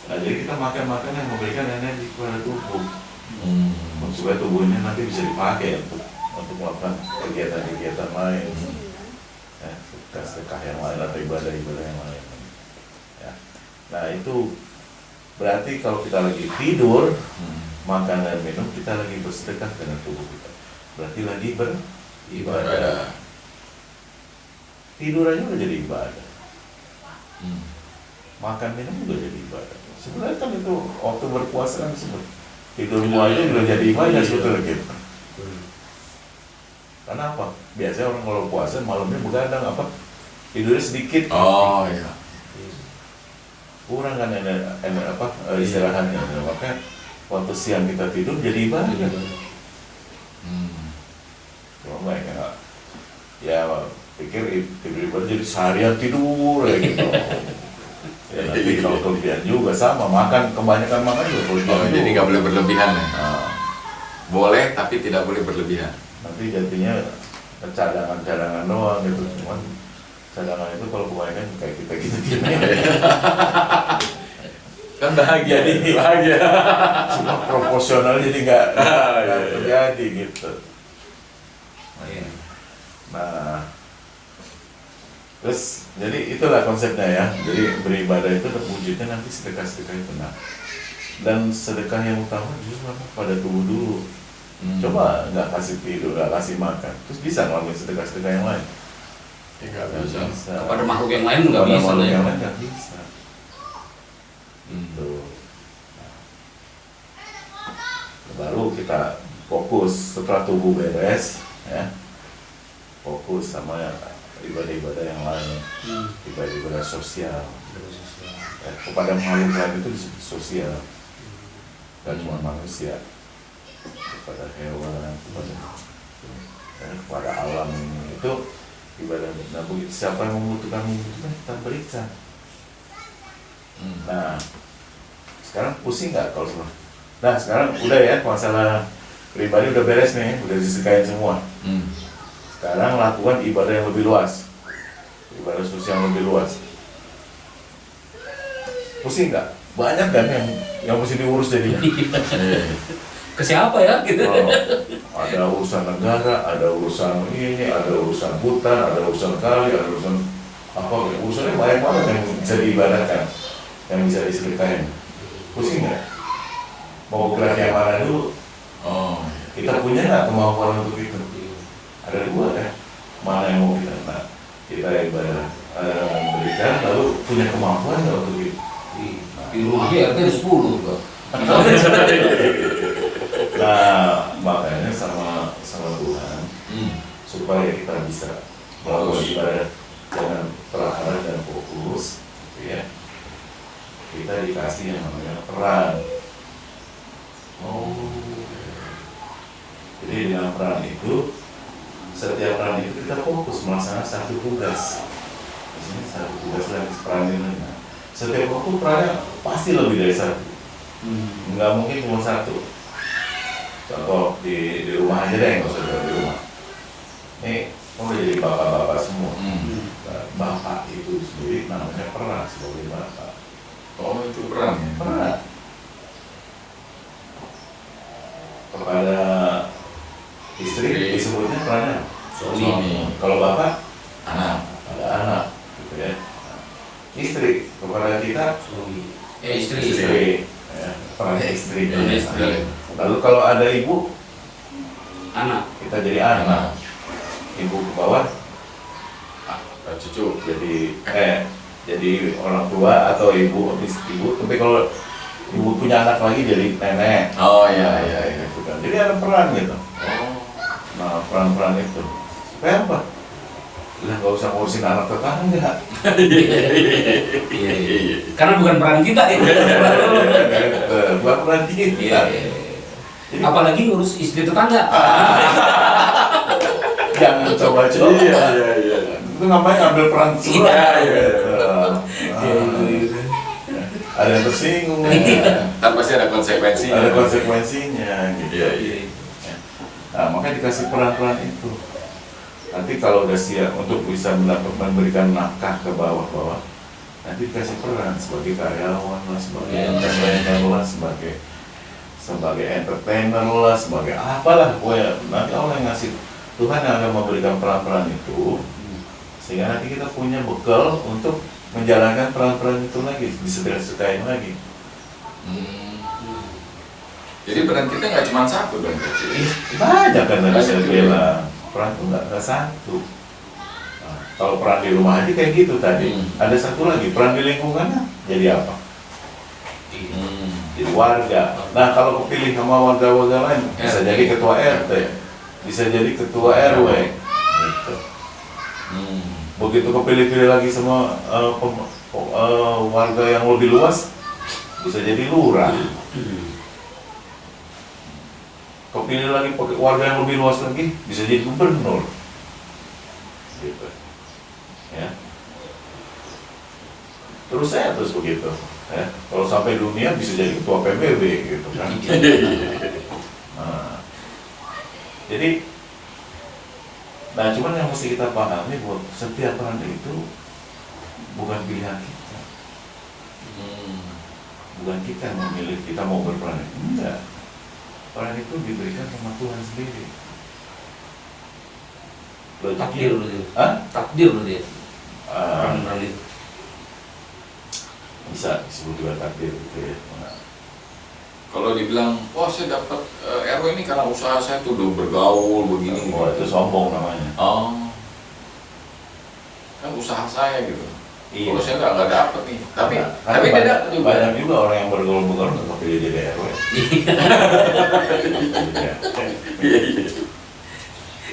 Nah, jadi kita makan yang memberikan energi kepada tubuh. Supaya tubuhnya nanti bisa dipakai untuk melakukan kegiatan-kegiatan lain, ya, sedekah yang lain atau ibadah-ibadah yang lain. Ya. Nah itu berarti kalau kita lagi tidur, makan dan minum, kita lagi bersedekah dengan tubuh kita. Berarti lagi beribadah. Tidur aja udah jadi ibadah. Makan minum juga jadi ibadah. Sebenarnya kan itu waktu berpuasa kan disebut tidur aja udah jadi ibadah sebetulnya kita. Karena apa? Biasanya orang kalau puasa malamnya begadang apa? Tidurnya sedikit. Oh iya. Kurang kan istirahatnya. Maka waktu siang kita tidur jadi ibadah. Kalau enggak ya pikir tidur ibadah jadi seharian tidur ya gitu. Ya nanti kalau kelebihan juga sama, kebanyakan makan juga kelebihan. Oh, jadi nggak boleh berlebihan ya? Nah, boleh tapi tidak boleh berlebihan. nanti jadinya cadangan doang gitu. Cuman cadangan itu kalau kebanyakan kayak kita gitu. Kan bahagia nih, bahagia. Cuma proporsional jadi nggak terjadi gitu. Nah, terus jadi itulah konsepnya ya. Jadi beribadah itu terwujudnya nanti sedekah-sedekah itu. Nah, dan sedekah yang utama justru pada tubuh dulu. Coba nggak kasih tidur, nggak kasih makan, terus bisa ngelakuin sedekah-sedekah yang lain? Ya, nggak bisa. Kepada makhluk yang lain nggak Kepada bisa makhluk ya. yang lain nggak bisa. Gitu. Nah, baru kita fokus setelah tubuh beres, ya, fokus sama ibadah-ibadah yang lain, ibadah-ibadah sosial. Ya, kepada makhluk lain itu disebut sosial, dan cuma manusia, kepada hewan, kepada alam ini itu ibadah. Nah, begitu siapa yang membutuhkan kita berikan. Nah, sekarang pusing nggak kalau semua? Nah, sekarang udah ya, masalah pribadi udah beres nih, udah disekain semua. Sekarang lakukan ibadah yang lebih luas, ibadah sosial yang lebih luas. Pusing nggak? Banyak kan yang mesti diurus jadinya. Ke siapa ya gitu? Ada urusan negara, ada urusan ini, ada urusan hutan, ada urusan kali, ada urusan apa? Urusannya banyak banget yang bisa diibadahkan, yang bisa disedekahin. Pusing nggak? Mau gerak yang mana dulu? Oh. Kita punya nggak kemampuan untuk itu? Ada dua kan? Mana yang mau kita? Nah, kita ibadah memberikan, lalu punya kemampuan nggak untuk itu? Di rumah aja RT ada 10 tuh. Nah, makanya sama Tuhan supaya kita bisa melakukan ibadah dengan terarah dan fokus, gitu ya. Kita dikasih yang namanya peran. Jadi dengan peran itu, setiap peran itu kita fokus melaksanakan satu tugas. Di sini satu tugas lagi peran ini. Setiap waktu perannya pasti lebih dari satu. Nggak mungkin cuma satu. Contoh di rumah aja deh, nggak usah di rumah. Ini udah jadi bapak-bapak semua. Bapak itu sendiri namanya peran sebagai bapak. Oh, itu peran ya? Peran. Kepada istri disebutnya perannya Suami. Kalau bapak, Anak. ada anak, gitu ya. Istri kepada kita Suami. istri. Ya, perannya istri. Istri. Lalu kalau ada ibu, Anak. kita jadi anak. Ibu ke bawah Cucu. jadi orang tua atau ibu. Tapi kalau ibu punya anak lagi jadi nenek. Oh iya. Gitu kan. Jadi ada peran gitu. Oh. Nah, peran-peran itu supaya apa? Lah nggak usah ngurusin anak tetangga. Iya. Karena bukan peran kita ya. Bukan peran kita. Iya. Jadi, Apalagi ngurus istri tetangga. jangan coba-coba. Iya. Itu ngapain ngambil peran semua? Iya. Ada yang tersinggung. Kan pasti ada konsekuensinya. Ada konsekuensinya gitu. Iya. Nah, makanya dikasih peran-peran itu. Nanti kalau udah siap untuk bisa memberikan nafkah ke bawah-bawah, nanti dikasih peran sebagai karyawan lah, sebagai entrepreneur lah, sebagai entertainer lah, sebagai apalah, pokoknya nanti Allah yang ngasih, Tuhan yang akan memberikan peran-peran itu, sehingga nanti kita punya bekal untuk menjalankan peran-peran itu lagi, disetir-setain lagi. Jadi peran kita nggak cuma satu dong. Banyak kan tadi Banyak saya juga. bilang, peran itu nggak satu. Nah, kalau peran di rumah aja kayak gitu tadi, ada satu lagi, peran di lingkungannya jadi apa? Jadi warga. Nah, kalau kepilih sama warga-warga lain, bisa jadi ketua RT, bisa jadi ketua RW. Gitu. Begitu kepilih-pilih lagi sama warga yang lebih luas, bisa jadi lurah. Kepilih lagi warga yang lebih luas lagi, bisa jadi gubernur. Gitu. Ya. Terus saya terus begitu. Ya. Kalau sampai dunia bisa jadi ketua PBB gitu kan. Nah, jadi, cuman yang mesti kita pahami bahwa setiap peran itu bukan pilihan kita. Bukan kita yang memilih kita mau berperan. Enggak. Peran itu diberikan sama Tuhan sendiri. Takdir loh dia. Hah? Takdir loh dia. Peran itu. Bisa disebut juga takdir gitu ya. Kalau dibilang, wah saya dapat RW ini karena usaha saya tuh udah bergaul begini. Oh, itu sombong namanya. Oh, kan usaha saya gitu. Iya. Kalau saya nggak dapet nih. Tapi Karena dia dapat juga. banyak juga orang yang bergaul-bergaul nggak kepilih jadi RW.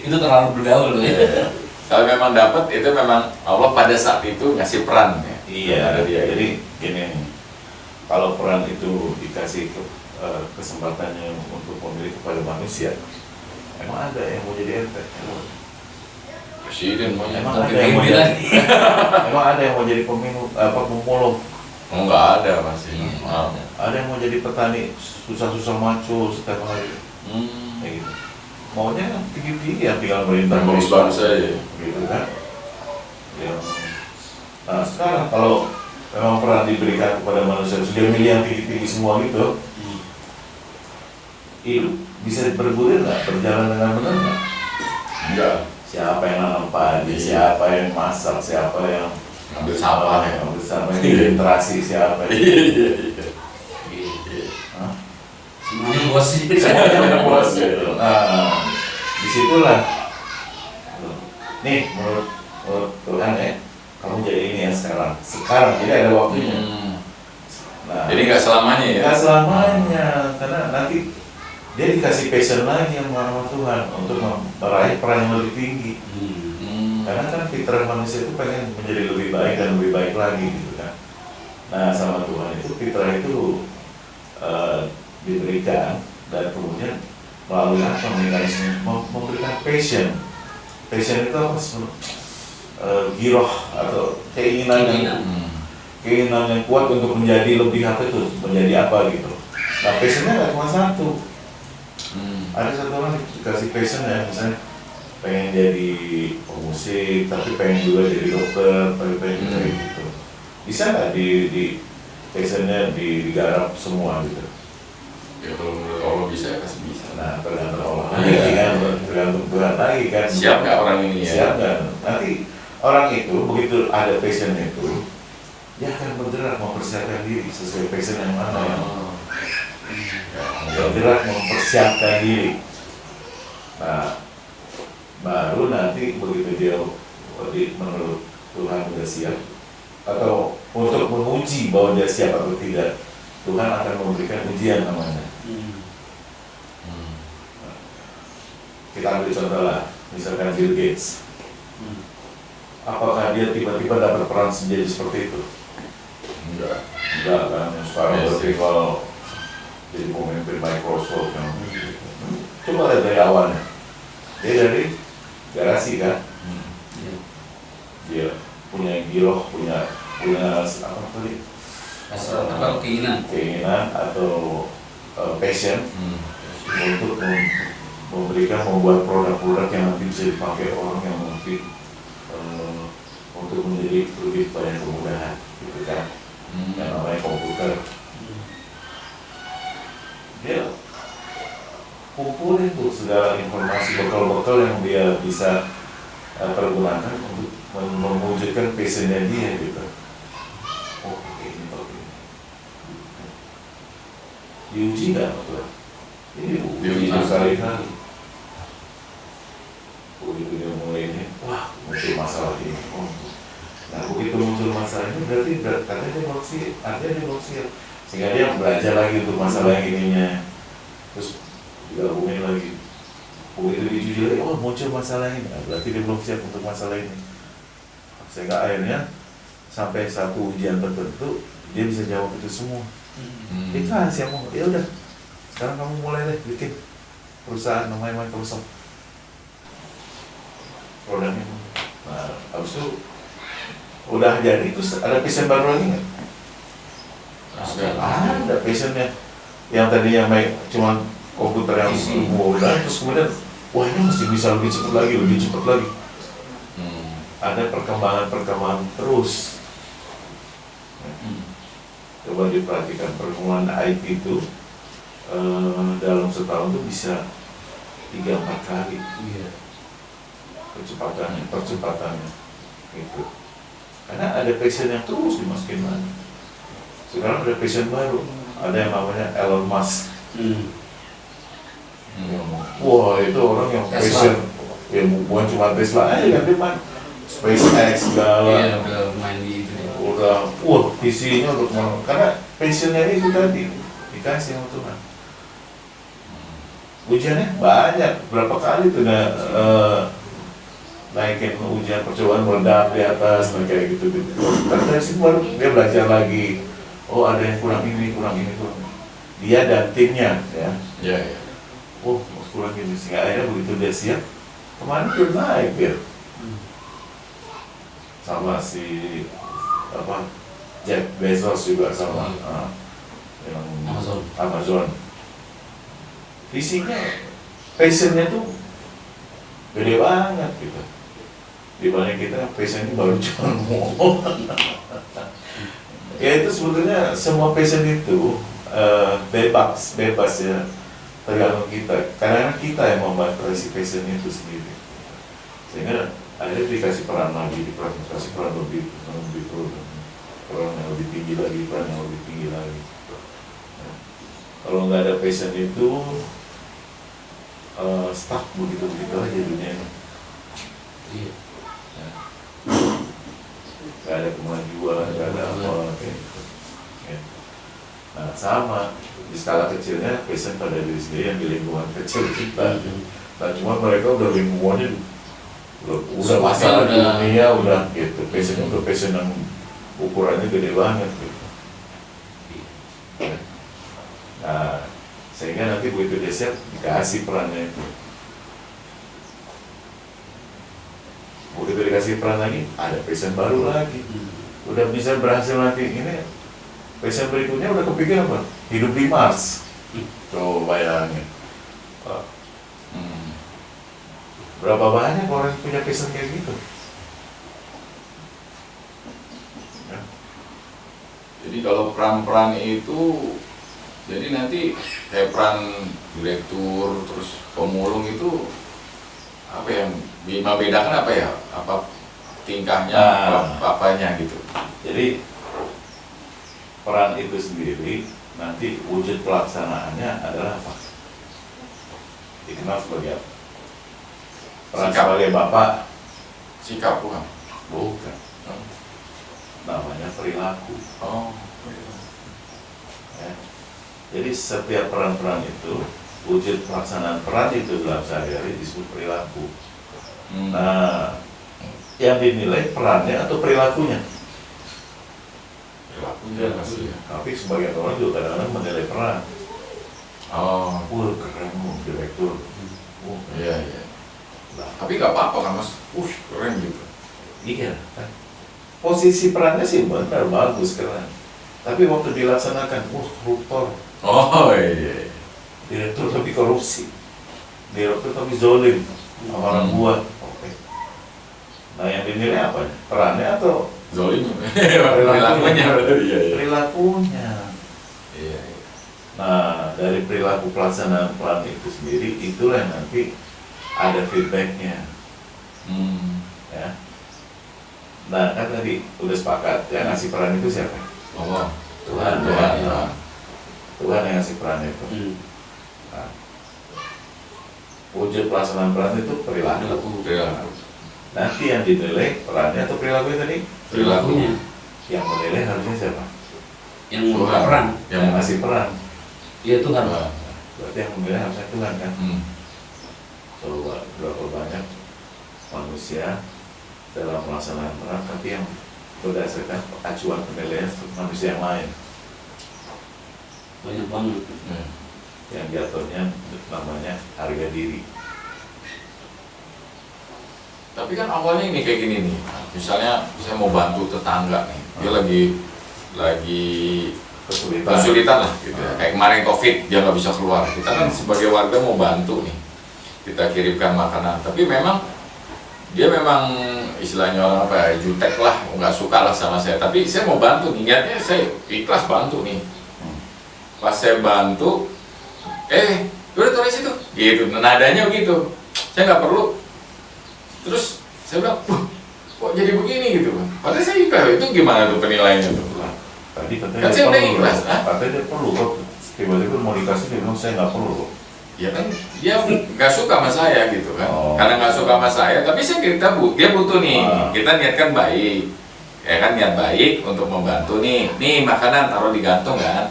Itu terlalu bergaul loh ya. Iya. Kalau memang dapat itu memang Allah pada saat itu ngasih peran ya. Iya. Ada dia. Jadi gini, kalau peran itu dikasih kesempatannya untuk memilih kepada manusia, emang ada yang mau jadi RT? Presiden maunya. Emang Tapi ada yang mau Pimpinan. jadi, emang ada yang mau jadi pemulung? oh, nggak ada pasti. Maaf. Ada yang mau jadi petani susah-susah macul setiap hari, kayak gitu. Maunya yang tinggi-tinggi yang tinggal merintah Bagus bangsa ya. gitu kan. Ya. Nah sekarang kalau memang pernah diberikan kepada manusia sudah milih yang tinggi-tinggi semua gitu, hidup bisa bergulir nggak, berjalan dengan benar nggak? Enggak. Siapa yang nanam padi, siapa yang masak, siapa yang Ambil sampah ya. ambil sampah, yang interaksi siapa? Hah? Semuanya bos sih. Semuanya puas gitu. Nah, disitulah. Nih, menurut Tuhan ya, kamu jadi ini ya sekarang jadi ada waktunya. Nah, Jadi nggak selamanya ya. nggak selamanya, karena nanti dia dikasih passion lagi yang sama Tuhan untuk meraih peran yang lebih tinggi. Karena kan fitrah manusia itu pengen menjadi lebih baik dan lebih baik lagi gitu kan. Nah sama Tuhan itu fitrah itu diberikan dan kemudian melalui apa mekanisme memberikan passion. Passion itu apa giroh atau keinginan yang kuat untuk menjadi lebih apa itu, menjadi apa gitu. Nah passionnya nggak cuma satu. Ada satu orang dikasih passion ya, misalnya pengen jadi pemusik, tapi pengen juga jadi dokter, tapi pengen juga gitu. Bisa nggak di passionnya digarap semua gitu? Ya kalau menurut Allah bisa ya pasti bisa. Nah tergantung Allah lagi kan, tergantung Tuhan lagi kan. Siap nggak orang ini ya? Siap nggak? Nanti orang itu begitu ada passion itu, dia akan bergerak mempersiapkan diri sesuai passion yang mana yang bergerak mempersiapkan diri. Nah baru nanti begitu dia menurut Tuhan sudah siap atau untuk menguji bahwa dia siap atau tidak, Tuhan akan memberikan ujian namanya. Kita ambil contoh lah, misalkan Bill Gates. Apakah dia tiba-tiba dapat peran menjadi seperti itu? Enggak kan, yang sekarang berpikir jadi pemimpin Microsoft kan. Coba lihat dari awalnya, dia dari garasi kan, dia punya giroh, punya apa tadi? Apa Keinginan atau passion untuk membuat produk-produk yang nanti bisa dipakai orang yang mungkin untuk menjadi lebih banyak kemudahan, gitu kan? Yang namanya komputer. Dia kumpulin tuh segala informasi bekal-bekal yang dia bisa pergunakan untuk mewujudkan passionnya dia gitu. Oh ini diuji nggak betul? Ini diuji berkali-kali. Begitu dia mulai ini, wah muncul masalah ini. Nah begitu muncul masalah ini berarti katanya dia belum siap, artinya dia belum siap. Sehingga dia belajar lagi untuk masalah yang ininya, terus digabungin lagi. Begitu diuji lagi, oh muncul masalah ini, nah, berarti dia belum siap untuk masalah ini. Sehingga akhirnya sampai satu ujian tertentu dia bisa jawab itu semua. Kita siap mau, ya udah. Sekarang kamu mulai deh bikin perusahaan namanya Microsoft. Produknya. Nah, habis itu udah jadi terus ada passion baru lagi nggak? Ada passionnya. Yang tadinya cuma komputer yang mudah, terus kemudian wah ini mesti bisa lebih cepat lagi. Ada perkembangan terus. Coba diperhatikan perkembangan IT itu dalam setahun itu bisa 3-4 kali. Percepatannya gitu. Karena ada passion yang terus dimasukin lagi. Sekarang ada passion baru, ada yang namanya Elon Musk. Wah itu orang yang passion, ya bukan cuma Tesla aja kan, dia main SpaceX segala. Udah main di itu. Udah, visinya untuk karena passionnya itu tadi dikasih sama Tuhan. Ujiannya banyak, berapa kali tuh naikin ujian percobaan meledak di atas, kayak gitu. Tapi dari situ baru dia belajar lagi. Oh ada yang kurang ini. Dia dan timnya, ya. Oh kurang ini, sehingga akhirnya begitu dia siap, kemarin dia naik dia. Sama si Jeff Bezos juga sama, yang Amazon. Visinya, passionnya tuh gede banget gitu. Dibanding kita passionnya baru cuma mau. Ya itu sebetulnya semua passion itu bebas ya, tergantung kita. Karena kita yang membatasi passion itu sendiri. Sehingga akhirnya dikasih peran lagi, dikasih peran lebih peran yang lebih tinggi lagi. Nah, kalau nggak ada passion itu stuck begitu aja dunia ini. Gak ada kemajuan, gak ada apa kayak gitu. Ya. Nah, sama di skala kecilnya passion pada diri sendiri yang di lingkungan kecil kita. Nah cuma mereka udah lingkungannya udah masalah dunia udah gitu, passion untuk passion yang ukurannya gede banget gitu. Nah sehingga nanti begitu dia siap dikasih perannya itu. Begitu dikasih peran lagi, ada passion baru lagi. Udah bisa berhasil nanti, ini passion berikutnya udah kepikiran apa? Hidup di Mars. Coba bayangin. Berapa banyak orang yang punya passion kayak gitu? Ya. Jadi kalau peran-peran itu, jadi nanti kayak peran direktur, terus pemulung itu apa yang membedakan apa ya? Apa tingkahnya, apanya gitu. Jadi peran itu sendiri nanti wujud pelaksanaannya adalah apa? Dikenal sebagai apa? Peran Sikap. sebagai bapak Sikap bukan? bukan, namanya perilaku. Oh, Ya. Jadi setiap peran-peran itu wujud pelaksanaan peran itu dalam sehari-hari disebut perilaku. Nah, yang dinilai perannya atau perilakunya. perilakunya pasti ya. Tapi sebagian orang juga kadang-kadang menilai peran. Oh, Wah keren direktur. iya iya. Nah, Tapi nggak apa-apa kan mas, keren gitu. iya kan. Posisi perannya sih benar bagus keren. Tapi waktu dilaksanakan, koruptor, Oh iya. direktur tapi korupsi, direktur tapi zolim, sama orang buat. Oke. Nah yang dinilai apa? Perannya atau Zolim. Perilakunya. Iya iya. perilakunya? Iya. Nah dari perilaku pelaksanaan peran itu sendiri, itulah yang nanti ada feedbacknya. Ya. Nah kan tadi udah sepakat yang ngasih peran itu siapa? Oh, Tuhan. Tuhan. Tuhan. Tuhan yang ngasih peran itu. Nah, wujud pelaksanaan peran itu perilaku. Perilaku. Nanti yang dinilai perannya atau perilakunya tadi? Perilakunya. Yang menilai harusnya siapa? Yang membuka peran. Yang ngasih peran. Iya Tuhan. Tuhan. Berarti yang menilai harusnya Tuhan kan? Hmm. Coba berapa banyak manusia dalam melaksanakan peran, tapi yang berdasarkan acuan penilaian manusia yang lain, Banyak banget. yang jatuhnya namanya harga diri. Tapi kan awalnya ini kayak gini nih. Misalnya saya mau bantu tetangga nih, dia lagi kesulitan lah gitu ya. Kayak kemarin COVID dia nggak bisa keluar. Kita kan sebagai warga mau bantu nih, kita kirimkan makanan. Tapi memang dia memang istilahnya orang apa ya, jutek lah, nggak suka lah sama saya. Tapi saya mau bantu nih, niatnya saya ikhlas bantu nih. Pas saya bantu, udah tulis situ, gitu. Nadanya begitu. Saya nggak perlu. Terus saya bilang, kok jadi begini gitu. Padahal saya ikhlas. Itu gimana tuh penilaiannya tuh? Tadi katanya Kan dia saya udah perlu, ikhlas, katanya dia perlu kok. Tiba-tiba mau dikasih dia bilang saya nggak perlu. Ya kan dia nggak suka sama saya gitu kan. Oh. Karena nggak suka sama saya, tapi saya dia butuh nih. Kita niatkan baik. Ya kan niat baik untuk membantu nih. Nih makanan taruh di gantung kan.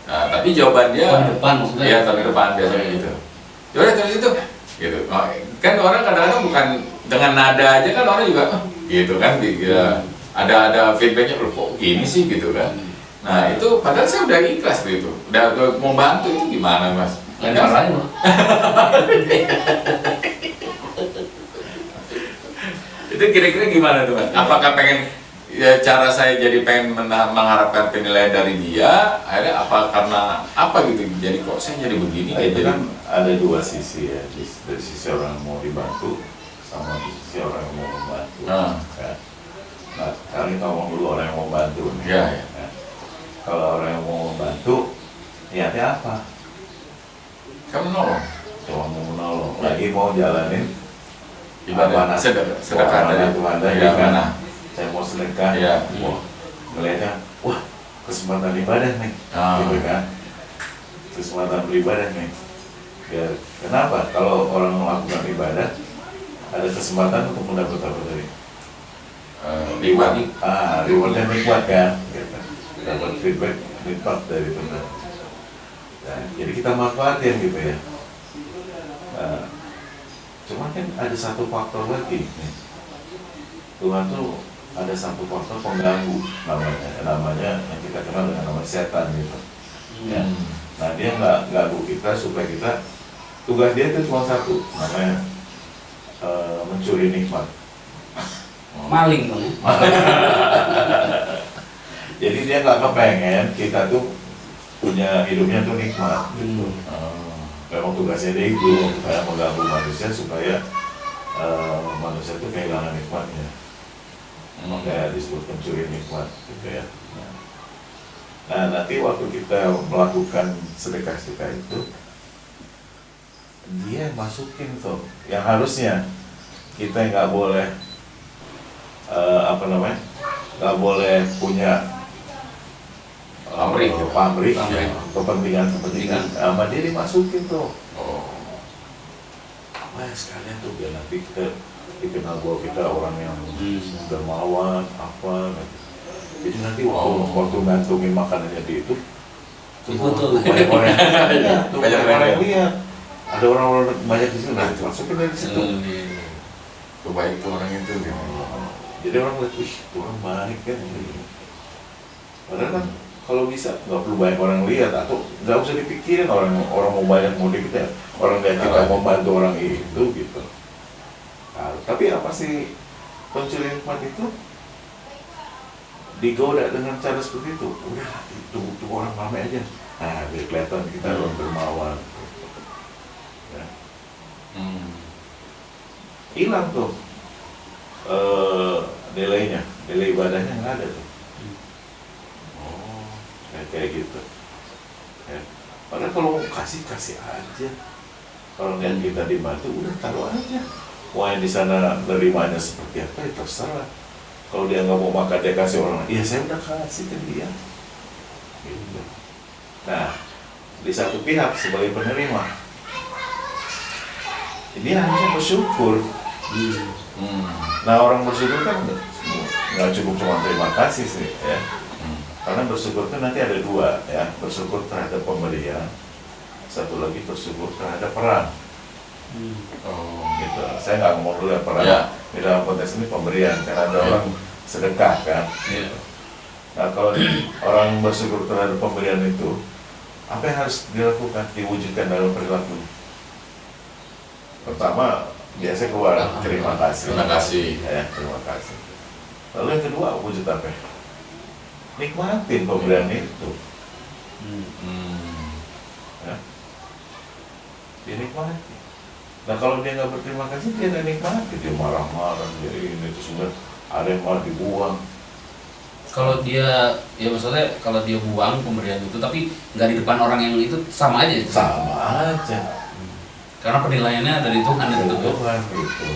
Nah, tapi jawaban dia Di depan maksudnya. Iya, taruh di depan biasanya gitu. Yaudah terus itu gitu. Oh, kan orang kadang-kadang bukan dengan nada aja kan orang juga gitu kan ada feedbacknya loh kok gini sih gitu kan. Nah itu padahal saya udah ikhlas gitu, udah mau bantu itu gimana mas? Lempar aja loh. Itu kira-kira gimana tuh mas? Apakah pengen cara saya jadi pengen mengharapkan penilaian dari dia, akhirnya apa karena apa gitu? Jadi kok saya jadi begini? Nah, itu jadi kan ada dua sisi ya, dari sisi orang yang mau dibantu sama di sisi orang yang mau membantu. Ya. Nah, kali kita ngomong dulu orang yang mau bantu. Ya, ya. Ya. Kalau orang yang mau membantu, niatnya apa? Kamu nolong Cuma mau menolong, lagi mau jalanin ibadah sedekah dari Tuhan tadi ya, kan. mana? Saya mau sedekah, Iya. wah, ngeliatnya, wah, kesempatan ibadah nih, gitu kan? Kesempatan beribadah nih. Ya, kenapa? Kalau orang melakukan ibadah, ada kesempatan untuk mendapat apa tadi? Nikmat. Rewardnya nikmat kan? Gitu. dapat feedback nikmat dari Tuhan. Nah, jadi kita manfaatin gitu ya. Nah, cuma kan ada satu faktor lagi nih. Tuhan tuh ada satu faktor pengganggu namanya yang kita kenal dengan nama setan gitu. Ya. Nah dia nggak ganggu kita supaya kita, tugas dia itu cuma satu, namanya mencuri nikmat. Maling dong ya. Jadi dia nggak kepengen kita tuh punya hidupnya tuh nikmat. Memang tugasnya dia itu supaya mengganggu manusia supaya manusia tuh kehilangan nikmatnya. Makanya disebut pencuri nikmat gitu ya. Nah nanti waktu kita melakukan sedekah-sedekah itu, dia masukin tuh yang harusnya kita nggak boleh nggak boleh punya pamrih kepentingan sama dia dimasukin tuh. Wah sekalian tuh biar nanti kita dikenal bahwa kita orang yang dermawan apa gitu. Jadi nanti waktu ngantongin makanannya di itu tuh banyak orang yang lihat, ada orang-orang banyak di situ, nah masukin dari situ. Tuh baik tuh orang itu gitu. Jadi orang lihat, wih tuh orang baik kan. Padahal kan kalau bisa nggak perlu banyak orang lihat, atau nggak usah dipikirin orang mau banyak mau dikit ya, orang lihat kita membantu orang itu gitu. Nah, tapi apa sih pencuri nikmat itu digoda dengan cara seperti itu? Udah tunggu orang ramai aja, nah biar kelihatan kita orang dermawan. Ya. Hilang tuh nilai ibadahnya nggak ada tuh. Kayak gitu. Ya. Padahal kalau kasih aja. Kalau lihat kita dibantu, udah taruh aja. Wah yang di sana nerimanya seperti apa ya terserah. Kalau dia nggak mau makan dia kasih orang, iya saya udah kasih ke dia. Gitu. Nah di satu pihak sebagai penerima, ini harusnya bersyukur. Nah orang bersyukur kan nggak cukup cuma terima kasih sih ya. Karena bersyukur itu nanti ada dua ya, bersyukur terhadap pemberian, satu lagi bersyukur terhadap peran. Gitu. Saya nggak ngomong dulu ya peran. Di dalam konteks ini pemberian, karena ada orang sedekah kan. Nah kalau orang bersyukur terhadap pemberian itu, apa yang harus dilakukan, diwujudkan dalam perilaku? Pertama biasa keluar terima kasih. Terima kasih. Ya, terima kasih. Lalu yang kedua wujud apa? Nikmatin pemberian itu. Ya. Dinikmati. Nah kalau dia nggak berterima kasih, dia nggak nikmati, dia marah-marah, dia ini itu semua ada yang malah dibuang. Kalau dia, ya maksudnya kalau dia buang pemberian itu, tapi nggak di depan orang yang itu sama aja. Itu. Sama aja. Karena penilaiannya dari Tuhan itu. Tuhan gitu.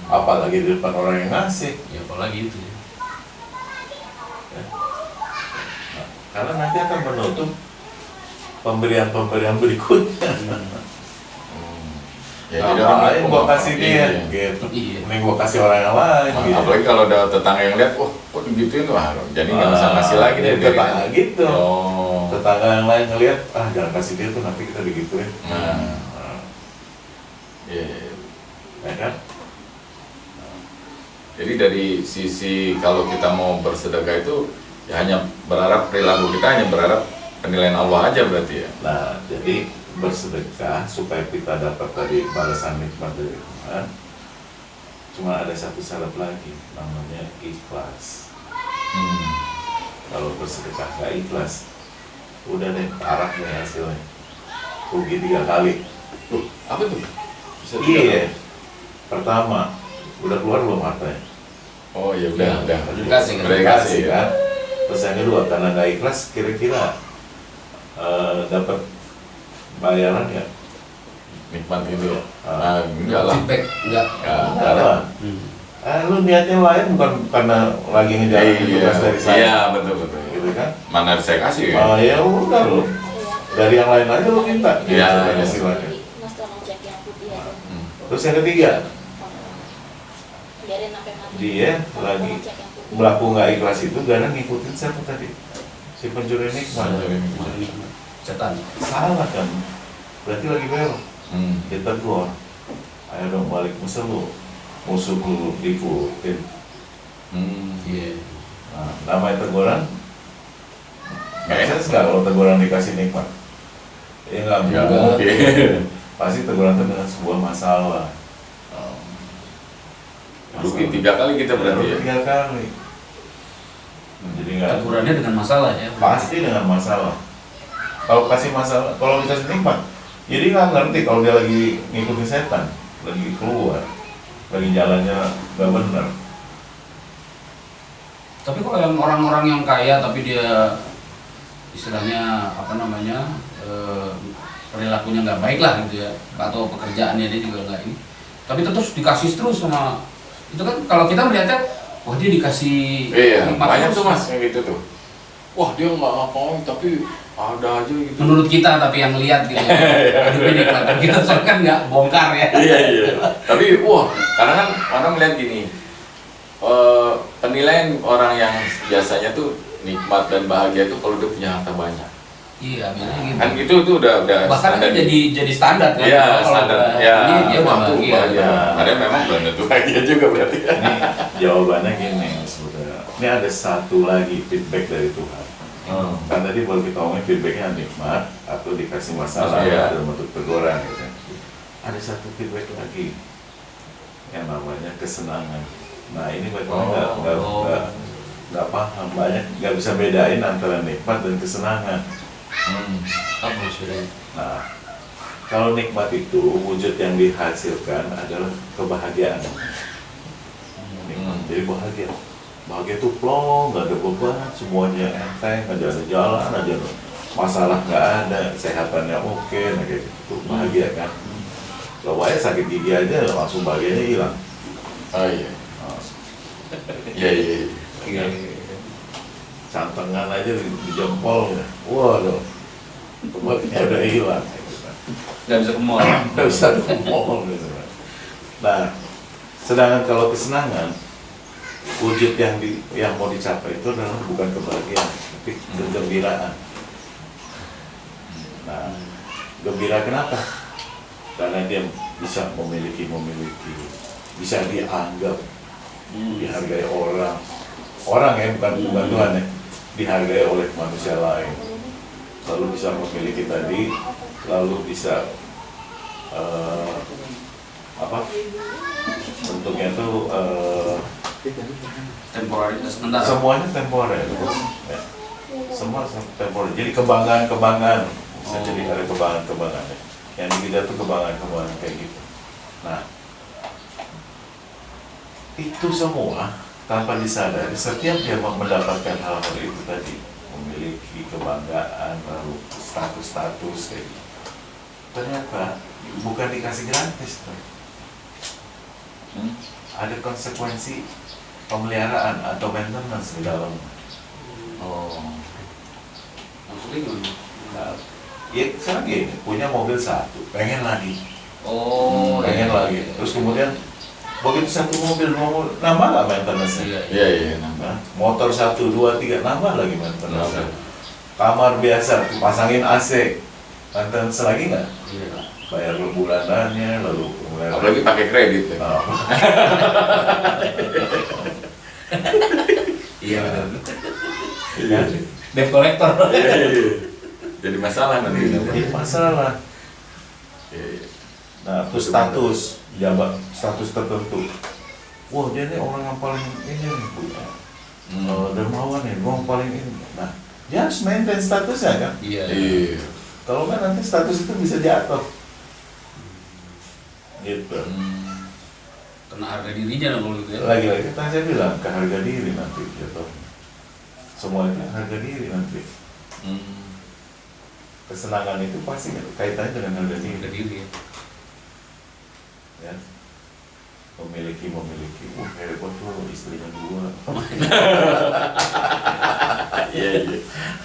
Apalagi di depan orang yang ngasih. Ya apalagi itu. Ya. Nah, karena nanti akan menutup pemberian-pemberian berikutnya. Ya, ngapain gua kasih dia, gitu. Mending gua kasih orang yang lain. Gitu. Apalagi kalau ada tetangga yang lihat, wah kok digituin, wah jadi nggak bisa ngasih lagi deh. Tetangga gitu. Oh. Tetangga yang lain ngeliat, jangan kasih dia tuh nanti kita digituin. Ya kan? Jadi dari sisi kalau kita mau bersedekah itu ya hanya berharap perilaku kita hanya berharap penilaian Allah aja berarti ya. Nah, jadi bersedekah supaya kita dapat tadi balasan nikmat dari Tuhan. Cuma ada satu syarat lagi, namanya ikhlas. Kalau bersedekah nggak ikhlas, udah deh parah nih hasilnya. Rugi 3 kali. Apa tuh? Iya. Pertama, udah keluar belum hartanya? Oh ya udah. Dikasih kan. Terus yang kedua, karena nggak ikhlas, kira-kira dapat bayaran ya? Nikmat itu ya? Enggak lah. Feedback enggak. Enggak lah. Lu niatnya lain bukan karena lagi ngejalanin tugas dari saya. Iya betul. Gitu kan? Mana saya kasih ya? Ya udah lu. Dari yang lain aja lu minta. Iya. Mas tolong cek yang putih aja. Terus yang ketiga, Biarin sampai mati. dia lagi Tolong cek yang putih. berlaku nggak ikhlas itu karena ngikutin siapa tadi? Si pencuri nikmat. Setan. Salah kan? Berarti lagi belok. Hmm. Ditegur. Ayo dong balik musuh lu ikutin. Iya. Nah, namanya teguran. Nggak kalau teguran dikasih nikmat. Ya nggak Nggak mungkin. mungkin. Pasti teguran itu dengan sebuah masalah. Rugi 3 kali kita berarti ya. 3 kali. Jadi nggak. Tegurannya dengan masalah ya. Pasti dengan masalah. Kalau kasih masalah, kalau dikasih nikmat, jadi nggak ngerti kalau dia lagi ngikutin setan, lagi keluar, lagi jalannya nggak benar. Tapi kalau yang orang-orang yang kaya tapi dia istilahnya apa namanya perilakunya nggak baik lah gitu ya, atau pekerjaannya dia juga nggak ini, tapi terus dikasih terus sama itu kan kalau kita melihatnya, wah dia dikasih Iya, nikmat banyak terus. tuh mas yang gitu tuh. Wah dia nggak ngapain tapi ada aja gitu. Menurut kita tapi yang lihat gitu ya, hidupnya nikmat. Dan kita soalnya kan nggak bongkar ya. Iya iya. Tapi wah, karena kan orang melihat gini, penilaian orang yang biasanya tuh nikmat dan bahagia itu kalau dia punya harta banyak. Iya, biasanya gitu. Kan itu udah Bahkan standar. itu jadi standar kan. Iya, Kalau standar. udah Ya, ini dia udah wah, tuh bahagia. bahagia. Padahal memang belum tentu bahagia juga berarti. Ini jawabannya gini, saudara. Ini ada satu lagi feedback dari Tuhan. Kan tadi baru kita ngomongin feedbacknya nikmat atau dikasih masalah Iya. dalam bentuk teguran gitu. Ada satu feedback lagi yang namanya kesenangan. Nah ini banyak orang nggak paham, banyak nggak bisa bedain antara nikmat dan kesenangan. Apa maksudnya? Nah kalau nikmat itu wujud yang dihasilkan adalah kebahagiaan. Nikmat, jadi bahagia. Bahagia itu plong, nggak ada beban, semuanya enteng, aja ada jalan, aja masalah nggak ada, kesehatannya oke, nah kayak gitu, bahagia kan. Coba ya sakit gigi aja langsung bahagianya hilang. Oh iya. Nah, Iya iya. Iya. cantengan aja di jempol, waduh, kebahagiaannya udah hilang. Nggak bisa ke mall. Nggak bisa ke mall gitu. Nah, sedangkan kalau kesenangan, wujud yang mau dicapai itu adalah bukan kebahagiaan, tapi kegembiraan. Nah, gembira kenapa? Karena dia bisa memiliki, bisa dianggap, dihargai orang ya, bukan Tuhan ya, dihargai oleh manusia lain. Lalu bisa memiliki tadi, lalu bisa bentuknya itu Temporaritas sementara. semuanya temporer ya. Semua temporer, jadi kebanggaan bisa jadi ada kebanggaan yang kita tuh kebanggaan kayak gitu. Nah itu semua tanpa disadari setiap dia mendapatkan hal-hal itu tadi, memiliki kebanggaan lalu status kayak gitu, ternyata bukan dikasih gratis tuh. Ada konsekuensi pemeliharaan atau maintenance di dalam. Oh. Maksudnya gimana? Nah, ya sekarang gini, punya mobil satu, pengen lagi, Oh, pengen iya. lagi. Terus kemudian begitu satu mobil, dua mobil, nambah nggak maintenance? Iya, Iya iya. Nah, motor 1, 2, 3, nambah lagi maintenance. Nambah. Kamar biasa, pasangin AC, maintenance lagi nggak? Iya. Bayar bulanannya, lalu kemudian Apalagi pakai kredit ya. Nah, Iya benar. ya, Debt collector. Iya iya. Jadi masalah nanti. jadi masalah. Iya iya. Nah, terus status tertentu. Wah, dia nih orang yang paling ini nih punya. Dermawan nih, orang paling ini. Nah, dia harus maintain statusnya kan. Iya. Iya. Kalau kan nanti status itu bisa jatuh. Gitu. Kena harga dirinya lah kalau gitu ya. Lagi-lagi kan saya bilang ke harga diri nanti jatuh. Semua itu harga diri nanti. Kesenangan itu pasti kaitannya dengan harga diri. Harga diri ya. Ya. Memiliki, hebat tuh istrinya 2. Iya iya.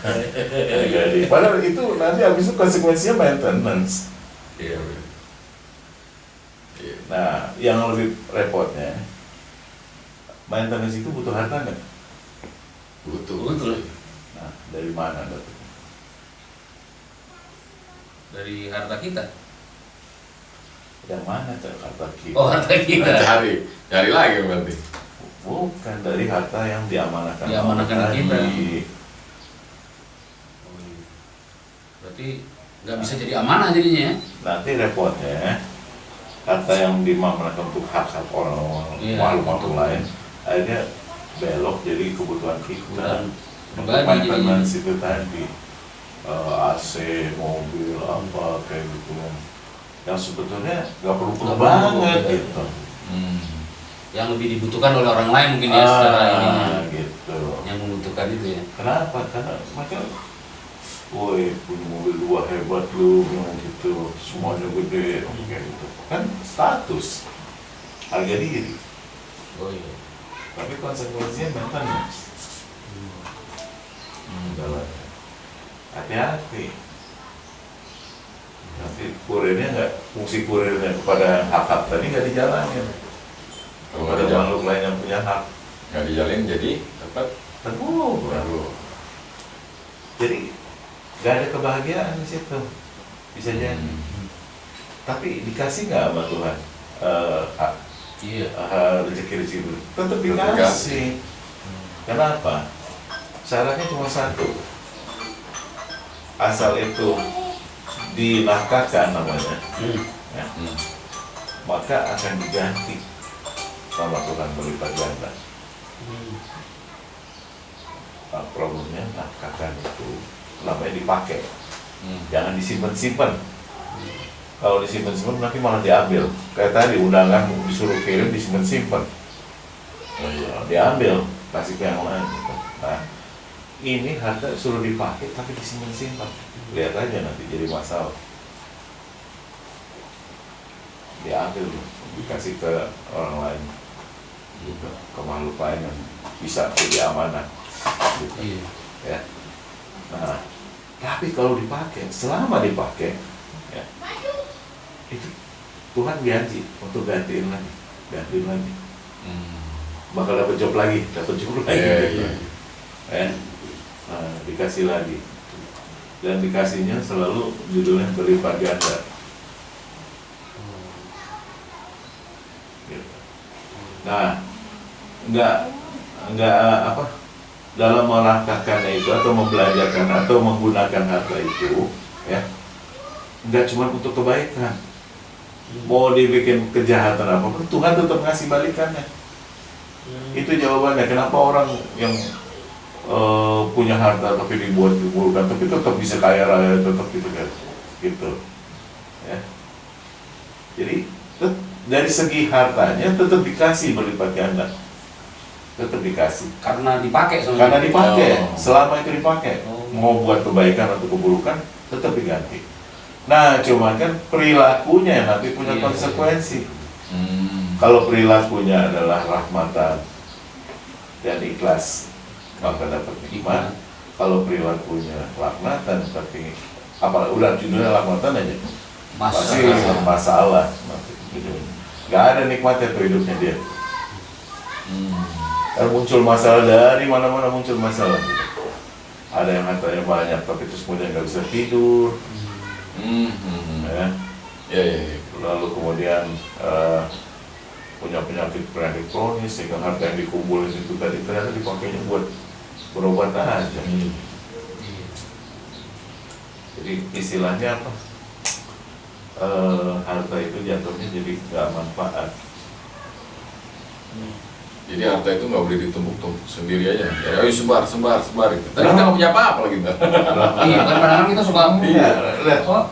Harga diri. Padahal itu nanti habis itu konsekuensinya maintenance. Iya iya. Iya. Nah, yang lebih repotnya, maintenance itu butuh harta nggak? Butuh. Betul. Nah, dari mana dapetnya? Dari harta kita. Yang mana harta kita? Oh, harta kita. Cari lagi berarti. Bukan, dari harta yang diamanahkan Diamanahkan Allah kita. tadi. Oh, iya. Berarti nggak bisa jadi amanah jadinya ya? Nanti repotnya harta yang diamanahkan untuk hak-hak orang Iya, makhluk betul. lain akhirnya belok jadi kebutuhan kita Kebutuhan untuk pribadi maintenance jadinya. itu tadi. AC, mobil, apa kayak gitu kan. Yang sebetulnya nggak perlu Nggak banget perlu, ya. gitu. Yang lebih dibutuhkan oleh orang lain mungkin ya secara ini. Gitu. Yang membutuhkan itu ya. Kenapa? Karena mereka, woi punya mobil 2 hebat lu, bilang gitu, semuanya gede, kayak gitu. Kan status, harga diri. Oh iya. Tapi konsekuensinya maintenance. Udahlah. Hati-hati. Nanti kurirnya nggak, fungsi kurirnya kepada hak-hak tadi nggak dijalanin. Kalau Kepada nggak makhluk lain yang punya hak. nggak dijalin jadi dapat Baru. Jadi nggak ada kebahagiaan di situ. Bisa jadi. Tapi dikasih nggak sama Tuhan? Iya. Rezeki itu tetap Tetap dikasih. dikasih. Kenapa? Syaratnya cuma satu. Asal itu dinafkahkan namanya, ya, maka akan diganti sama Tuhan berlipat ganda. Nah, problemnya nafkahkan itu namanya dipakai, jangan disimpan-simpan. Kalau disimpan-simpan nanti malah diambil. Kayak tadi undangan disuruh kirim disimpan-simpan. Oh iya. Diambil, kasih ke yang lain. Nah, ini harta suruh dipakai tapi disimpan-simpan. Lihat aja nanti jadi masalah. Diambil, dikasih ke orang lain, juga ke makhluk lain yang bisa jadi amanah. Gitu. Iya. Ya. Nah, tapi kalau dipakai, selama dipakai, ya, itu Tuhan janji untuk gantiin lagi. Bakal dapat job lagi. Gitu. Iya. Ya. Nah, dikasih lagi. Dan dikasihnya selalu judulnya berlipat ganda. Gitu. Nah, enggak apa, dalam melangkahkannya itu atau membelanjakan atau menggunakan harta itu, ya, enggak cuma untuk kebaikan. Mau dibikin kejahatan apapun, Tuhan tetap ngasih balikannya. Itu jawabannya. Kenapa orang yang punya harta tapi dibuat-buatkan tapi tetap bisa kaya raya, tetap gitu, ya. Jadi dari segi hartanya tetap dikasih berlipat ganda, tetap dikasih Karena dipakai sama karena dia. dipakai. Oh. Selama itu dipakai, mau buat kebaikan atau keburukan tetap diganti. Nah, cuman kan perilakunya yang nanti punya Iya, konsekuensi. Kalau perilakunya adalah rahmatan dan ikhlas, maka dapat nikmat. Kalau perilakunya laknatan tapi apa udah judulnya laknatan aja, pasti masalah. Gak ada nikmatnya tuh hidupnya dia. Kan muncul masalah dari mana-mana, muncul masalah. Ada yang hartanya banyak tapi terus kemudian nggak bisa tidur, ya. Iya. Lalu kemudian punya penyakit kronis sehingga harta yang dikumpulin itu tadi ternyata dipakainya buat berobat aja. Jadi istilahnya apa? Harta itu jatuhnya jadi nggak manfaat. Jadi harta itu nggak boleh ditumpuk-tumpuk sendiri aja. Ya, ayo sebar. Gitu. Tadi kita nggak punya apa-apa lagi kita. Iya, kan kadang-kadang kita suka Iya, lihat. Oh,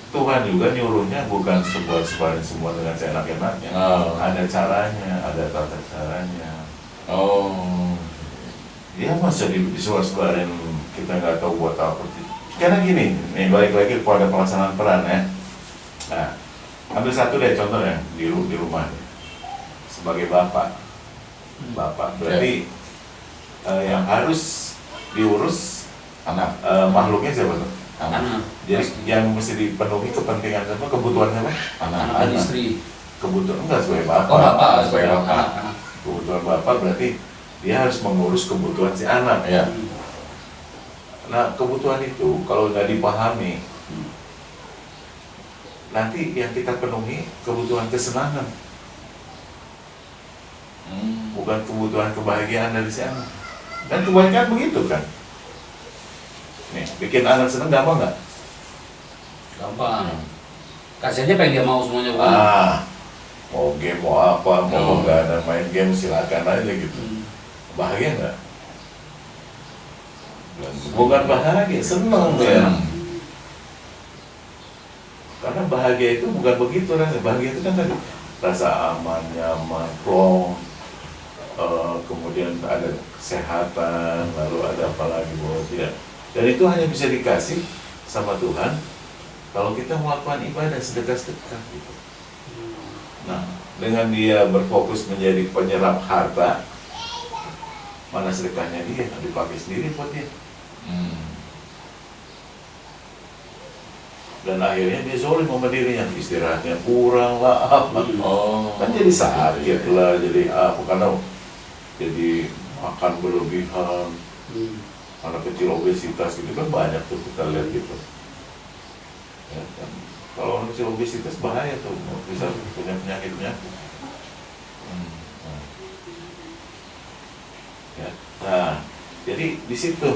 Tuhan juga nyuruhnya bukan sebarin semua dengan seenak-enaknya. Oh. Ada caranya, ada tata caranya. Oh. Dia masa disebar-sebarin kita nggak tahu buat apa. Karena gini, nih balik lagi kepada pelaksanaan peran ya. Nah, ambil satu deh contohnya di rumah sebagai bapak berarti yang harus diurus Anak. makhluknya siapa tuh? anak, Jadi yang mesti dipenuhi kepentingan siapa, kebutuhan siapa? anak dan istri. Kebutuhan enggak sebagai bapak. Oh, bapak sebagai bapak. Anak. Kebutuhan bapak berarti dia harus mengurus kebutuhan si anak. Ya. Nah, kebutuhan itu kalau nggak dipahami, nanti yang kita penuhi kebutuhan kesenangan, bukan kebutuhan kebahagiaan dari si anak. Dan kebanyakan begitu kan. Nih, bikin anak senang gampang nggak? Gampang. Kasihnya pengen dia mau semuanya bukan? Mau game, mau apa, mau Oh. nggak ada main game, silakan aja gitu. Bahagia nggak? Bukan bahagia, seneng ya. Karena bahagia itu bukan begitu rasanya. Bahagia itu kan tadi rasa aman, nyaman, plong, kemudian ada kesehatan, lalu ada apa lagi bahwa tidak. Dan itu hanya bisa dikasih sama Tuhan kalau kita melakukan ibadah sedekah-sedekah gitu. Nah, dengan dia berfokus menjadi penyerap harta, mana sedekahnya dia dipakai sendiri buat dia. Dan akhirnya dia zolim sama dirinya, istirahatnya kurang lah apa. Kan jadi sakit lah, jadi apa, karena jadi makan berlebihan, anak kecil obesitas gitu kan banyak tuh kita lihat gitu. Ya, kan? Kalau anak kecil obesitas bahaya tuh, bisa punya penyakit-penyakit. Ya. Nah, jadi di situ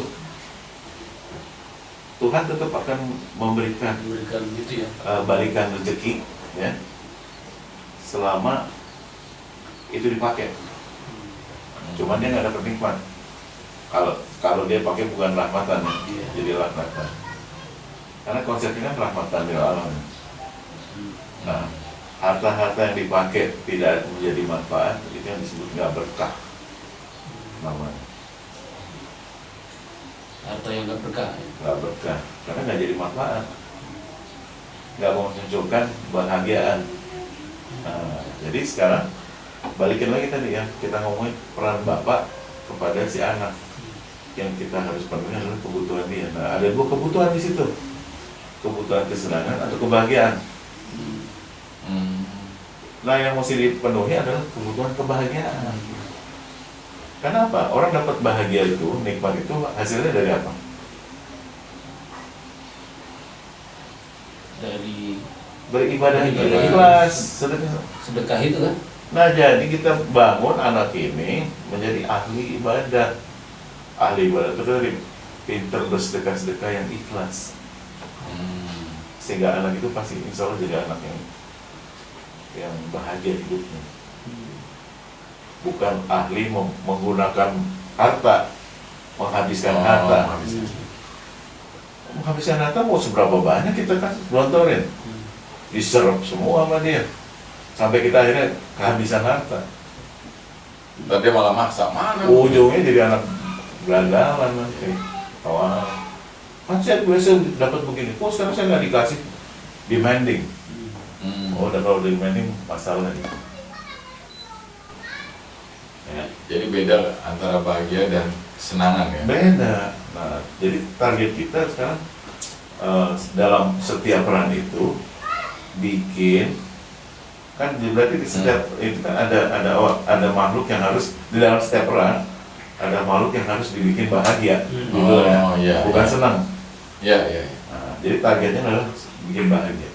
Tuhan tetap akan memberikan gitu ya. balikan rezeki, ya, selama itu dipakai. Cuman dia nggak dapat nikmat. Kalau dia pakai bukan rahmatan, ya, jadi laknatan. Karena konsepnya kan rahmatan lil alamin. Nah, harta-harta yang dipakai tidak menjadi manfaat, itu yang disebut nggak berkah namanya. Harta yang nggak berkah. Nggak berkah, karena nggak jadi manfaat, nggak memunculkan kebahagiaan. Nah, jadi sekarang balikin lagi tadi ya, kita ngomongin peran bapak kepada si anak. Yang kita harus penuhi adalah kebutuhan dia. Nah, ada dua kebutuhan di situ, kebutuhan kesenangan atau kebahagiaan. Nah, yang mesti dipenuhi adalah kebutuhan kebahagiaan. Kenapa? Orang dapat bahagia itu, nikmat itu hasilnya dari apa? Dari Beribadah itu Beribadah. ikhlas, sedekah itu kan. Nah, jadi kita bangun anak ini menjadi ahli ibadah. Ahli ibadah itu dari pinter bersedekah-sedekah yang ikhlas. Sehingga anak itu pasti insya Allah jadi anak yang bahagia hidupnya. Bukan ahli menggunakan harta, menghabiskan harta. Menghabiskan harta mau seberapa banyak kita kan gelontorin, diserap semua sama dia, sampai kita akhirnya kehabisan harta. Tadi malah maksa mana? Ujungnya jadi anak berandalan nanti. Wah, kan saya biasa dapat begini, kok sekarang saya nggak dikasih, demanding. Oh, dan kalau demanding masalah ini. Ya. Jadi beda antara bahagia dan kesenangan ya. Beda. Nah, jadi target kita sekarang dalam setiap peran itu bikin, kan berarti di setiap itu kan ada makhluk yang harus di dalam setiap peran, ada makhluk yang harus dibikin bahagia, gitu ya. Iya, Bukan iya. senang. Iya, iya. Nah, jadi targetnya adalah bikin bahagia.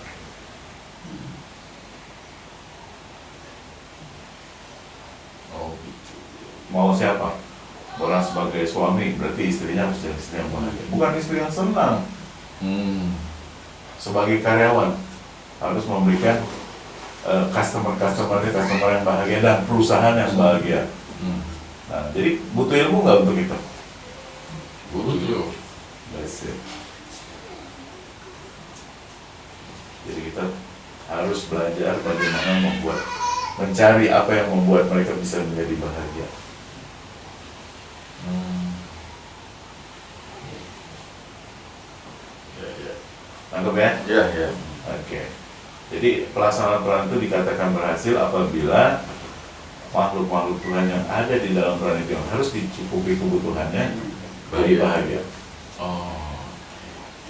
Oh, gitu. Mau siapa? Orang sebagai suami berarti istrinya harus jadi istri yang bahagia, bukan istri yang senang. Sebagai karyawan harus memberikan customer yang bahagia dan perusahaan yang bahagia. Nah, jadi butuh ilmu nggak untuk itu? Butuh. That's it. Jadi kita harus belajar bagaimana mencari apa yang membuat mereka bisa menjadi bahagia. Ya, ya. Anggap ya? Ya, ya. Oke. Jadi pelaksanaan peran itu dikatakan berhasil apabila makhluk-makhluk Tuhan yang ada di dalam peran itu yang harus dicukupi kebutuhannya dari bahagia. Oh,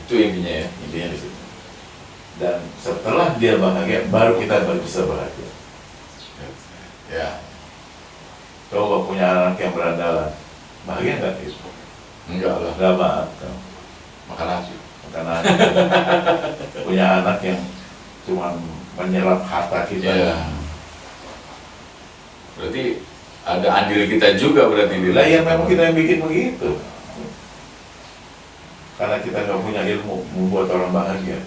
itu intinya ya. Intinya di situ. Dan setelah dia bahagia, baru kita bisa bahagia. Ya. Coba punya anak yang berandalan, bahagia nggak itu? Enggak lah, Nggak banget. makan nasi. Karena punya anak yang cuma menyerap harta kita. Iya. Berarti ada andil kita juga berarti di Lah ya memang kita yang bikin begitu. Karena kita nggak punya ilmu membuat orang bahagia.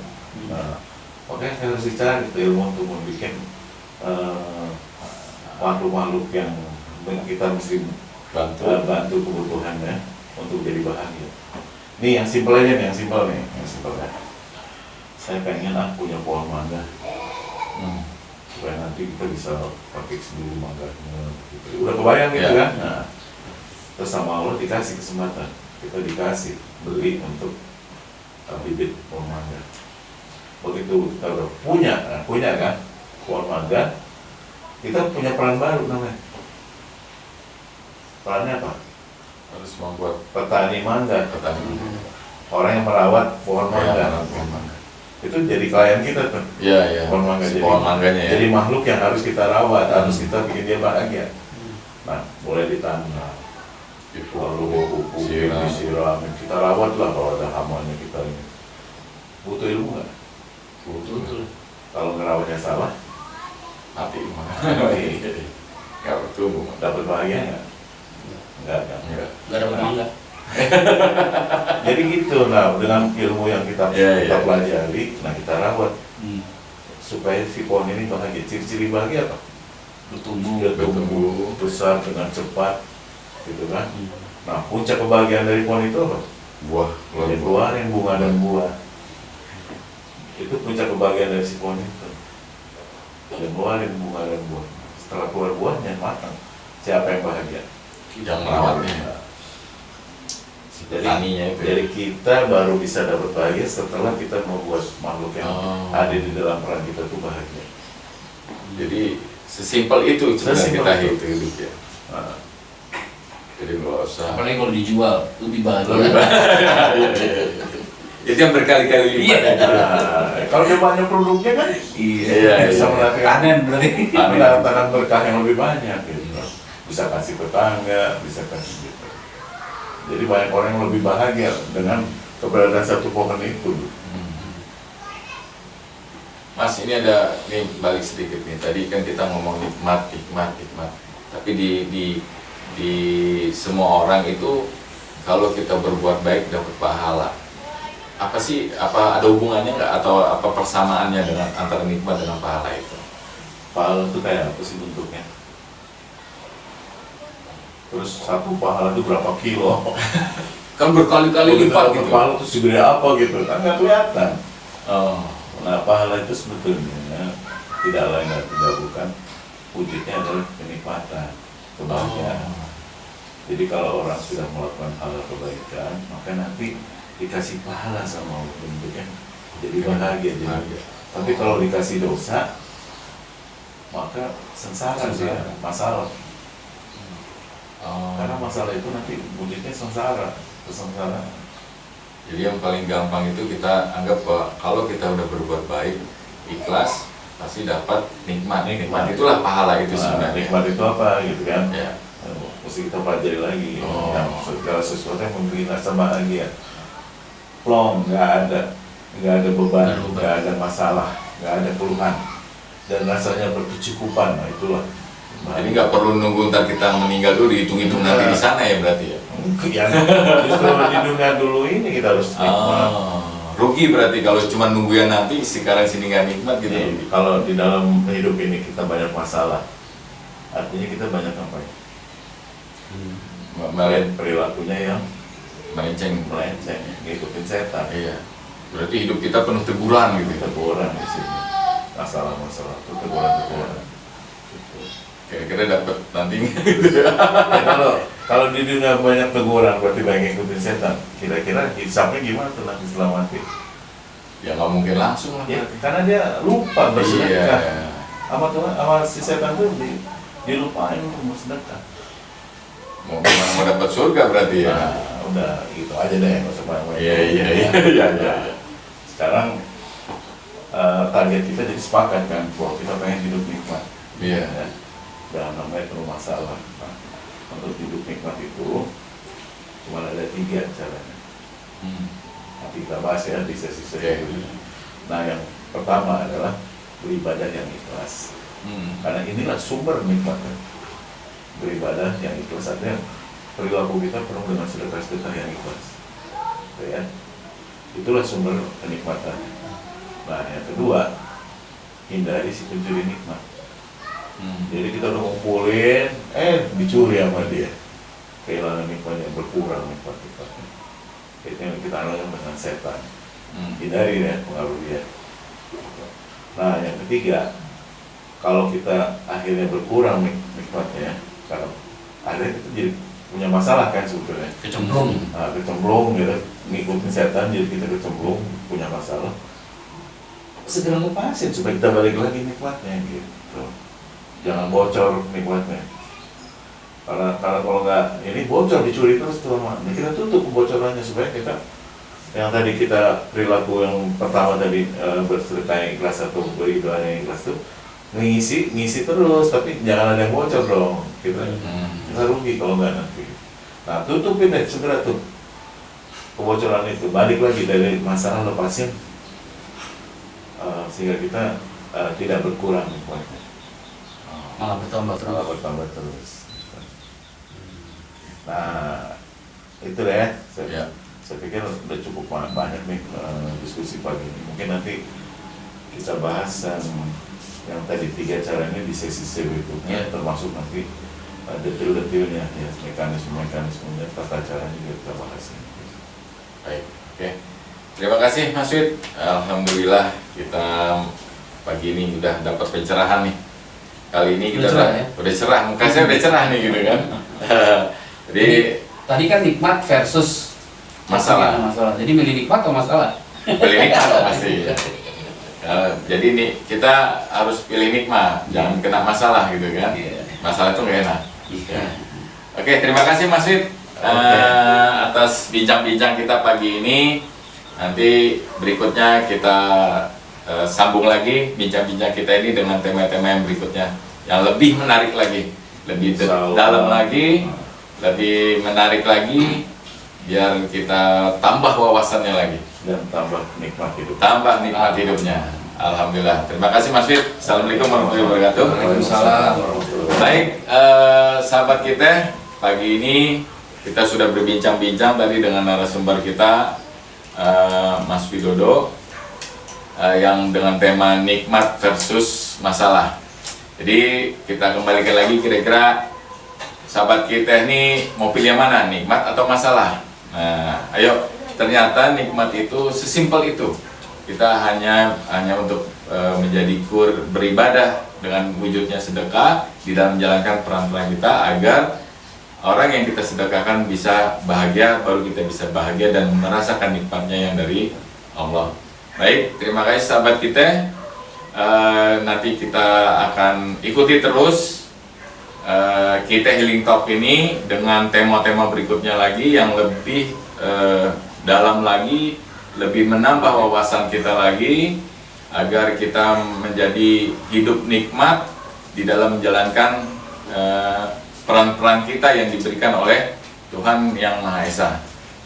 Nah, makanya saya harus dicari itu ilmu untuk membuat makhluk-makhluk yang kita mesti bantu kebutuhannya untuk jadi bahagia. Nih yang simpel aja nih, yang simpel ya. Saya pengen punya pohon mangga. Supaya nanti kita bisa pakai sendiri mangganya gitu. Udah kebayang gitu kan? Nah, terus sama Allah dikasih kesempatan, kita dikasih beli untuk bibit pohon mangga. Begitu kita udah punya kan pohon mangga, kita punya peran baru namanya. Perannya apa? Harus membuat Petani mangga, petani. orang yang merawat pohon mangga. Itu jadi klien kita tuh. Iya. Pohon mangga Si jadi, pohon mangganya ya. jadi makhluk yang harus kita rawat, harus kita bikin dia bahagia. Nah, boleh ditanam, lalu pupuk, disiram, kita rawat lah kalau ada hamanya kita ini. Butuh ilmu nggak? Betul. Kalau ngerawatnya salah, Mati. mati. Nggak bertumbuh. Dapat bahagia nggak? Enggak kan? Enggak. Nggak ada mangga. Jadi gitu, nah dengan ilmu yang kita Iya. pelajari, nah kita rawat supaya si pohon ini bahagia. Ciri-ciri bahagia apa? Bertumbuh. Dia tumbuh besar dengan cepat, gitu kan? Nah puncak kebahagiaan dari pohon itu apa? Buah. Dia keluarin bunga dan buah. Itu puncak kebahagiaan dari si pohon itu. Dia keluarin bunga dan buah. Setelah keluar buahnya matang, siapa yang bahagia? Yang merawatnya. Petaninya itu. Jadi kita baru bisa dapat bahagia setelah kita membuat makhluk yang ada di dalam peran kita tuh bahagia. Jadi sesimpel itu sebenarnya Sesimpel kita itu. hidup ya. Nah, Jadi nggak usah. Apalagi kalau dijual lebih bahagia. Lebih banyak. Itu yang berkali-kali lipat. Iya. nah, kalau dia banyak produknya kan, Iya, bisa iya. mendatangkan Panen berarti. mendatangkan berkah yang lebih banyak gitu. Bisa kasih tetangga, bisa kasih gitu. Jadi banyak orang yang lebih bahagia dengan keberadaan satu pohon itu. Mas, ini ada nih balik sedikit nih. Tadi kan kita ngomong nikmat. Tapi di semua orang itu kalau kita berbuat baik dapat pahala. Apa sih? Apa ada hubungannya nggak atau apa persamaannya dengan antara nikmat dengan pahala itu? Pahala itu kayak apa sih bentuknya? Terus satu pahala itu berapa kilo? Kan berkali-kali lipat gitu. Pahala itu segede apa gitu? Kan nggak kelihatan. Oh. Nah, pahala itu sebetulnya tidak lain dan tidak bukan wujudnya adalah kenikmatan, kebahagiaan. Jadi kalau orang sudah melakukan hal kebaikan, maka nanti dikasih pahala sama Allah, bentuknya jadi bahagia. Jadi. Tapi kalau dikasih dosa, maka sengsara dia, masalah. Karena masalah itu nanti wujudnya sengsara, kesengsaraan. Jadi yang paling gampang itu kita anggap bahwa kalau kita udah berbuat baik, ikhlas, pasti dapat nikmat. Nikmat itulah pahala itu sebenarnya. Nikmat itu apa gitu kan? Ya. Mesti kita pelajari lagi. Oh. Yang segala sesuatu yang membuat rasa bahagia. Plong, nggak ada beban, nggak ada masalah, nggak ada keluhan, dan rasanya berkecukupan. Nah itulah. Jadi nggak perlu nunggu ntar kita meninggal dulu dihitung-hitung nanti di sana ya berarti ya. Ya, justru di dunia dulu ini kita harus nikmat. Rugi berarti kalau cuma nunggu yang nanti sekarang sini nggak nikmat gitu. Jadi, kalau di dalam hidup ini kita banyak masalah, artinya kita banyak apa ya? Perilakunya yang Melenceng. melenceng, ngikutin setan. Iya. Berarti hidup kita penuh teguran gitu. Teguran di sini, masalah-masalah itu teguran-teguran. Gitu. Kira-kira dapat nanti. Ya, kalau di dunia banyak teguran berarti banyak ngikutin setan. Kira-kira hisapnya gimana tuh nanti setelah mati? Ya nggak mungkin langsung lah. Ya, karena dia lupa bersedekah. Iya. Sama si setan tuh dilupain untuk bersedekah. Mau gimana mau dapat surga berarti ya. Nah, udah gitu aja deh, nggak usah banyak. Iya. Sekarang target kita jadi sepakat kan, bahwa kita pengen hidup nikmat. Iya. Ya. Dan namanya penuh masalah. Nah, untuk hidup nikmat itu cuma ada 3 caranya. Nanti kita bahas ya di sesi berikutnya. Nah, yang pertama adalah beribadah yang ikhlas. Karena inilah sumber nikmatnya. Beribadah yang ikhlas, artinya perilaku kita penuh dengan sedekah-sedekah yang ikhlas. Ya. Itulah sumber kenikmatan. Nah, yang kedua, hindari si pencuri nikmat. Jadi kita udah ngumpulin, dicuri sama dia. Kehilangan nikmatnya, berkurang nikmat kita. Itu yang kita analogikan dengan setan. Hindari ya pengaruh dia. Nah, yang ketiga, kalau kita akhirnya berkurang nikmatnya, karena akhirnya kita jadi punya masalah kan sebetulnya. Kecemplung. Nah, kecemplung gitu, ngikutin setan, jadi kita kecemplung, punya masalah. Segera lepasin supaya kita balik lagi nikmatnya gitu. Jangan bocor nikmatnya. Karena kalau nggak ini bocor, dicuri terus tuh, kita tutup kebocorannya supaya kita yang tadi kita perilaku yang pertama tadi bersedekah yang ikhlas atau beribadah yang ikhlas tuh ngisi terus, tapi jangan ada yang bocor dong. Kita rugi kalau nggak nanti. Nah, tutupin deh segera tuh kebocoran itu, balik lagi dari masalah, lepasin sehingga kita tidak berkurang nikmatnya. Malah bertambah terus. Nah, itu deh. Saya pikir udah cukup banyak nih diskusi pagi ini. Mungkin nanti kita bahas yang tadi 3 caranya di sesi berikutnya, termasuk nanti detail-detailnya, ya, mekanisme-mekanismenya, tata caranya juga kita bahas. Baik, oke. Terima kasih Mas Wid. Alhamdulillah kita pagi ini udah dapat pencerahan nih. Kali ini kita udah cerah, muka saya udah cerah nih gitu kan. Jadi tadi kan nikmat versus masalah. Jadi milih nikmat atau masalah? Pilih nikmat pasti. Jadi nih kita harus pilih nikmat, jangan kena masalah gitu kan. Masalah itu nggak enak. Oke, terima kasih Mas Wid atas bincang-bincang kita pagi ini. Nanti berikutnya kita sambung lagi bincang-bincang kita ini dengan tema-tema yang berikutnya yang lebih menarik lagi, lebih dalam lagi, lebih menarik lagi, biar kita tambah wawasannya lagi dan tambah nikmat hidup. Tambah nikmat hidupnya. Alhamdulillah. Terima kasih Mas Wid. Assalamualaikum warahmatullahi wabarakatuh. Waalaikumsalam. Baik, sahabat kita, pagi ini kita sudah berbincang-bincang tadi dengan narasumber kita, Mas Widodo, yang dengan tema nikmat versus masalah. Jadi kita kembalikan lagi, kira-kira sahabat kita ini mau pilih yang mana, nikmat atau masalah? Nah, ayo, ternyata nikmat itu sesimpel itu. Kita hanya untuk menjadi beribadah dengan wujudnya sedekah di dalam menjalankan peran-peran kita agar orang yang kita sedekahkan bisa bahagia, baru kita bisa bahagia dan merasakan nikmatnya yang dari Allah. Baik, terima kasih sahabat kita. Nanti kita akan ikuti terus kita Healing Talk ini dengan tema-tema berikutnya lagi yang lebih dalam lagi, lebih menambah wawasan kita lagi agar kita menjadi hidup nikmat di dalam menjalankan peran-peran kita yang diberikan oleh Tuhan Yang Maha Esa.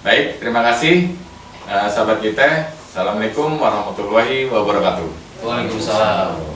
Baik, terima kasih sahabat kita. Assalamualaikum warahmatullahi wabarakatuh. Waalaikumsalam.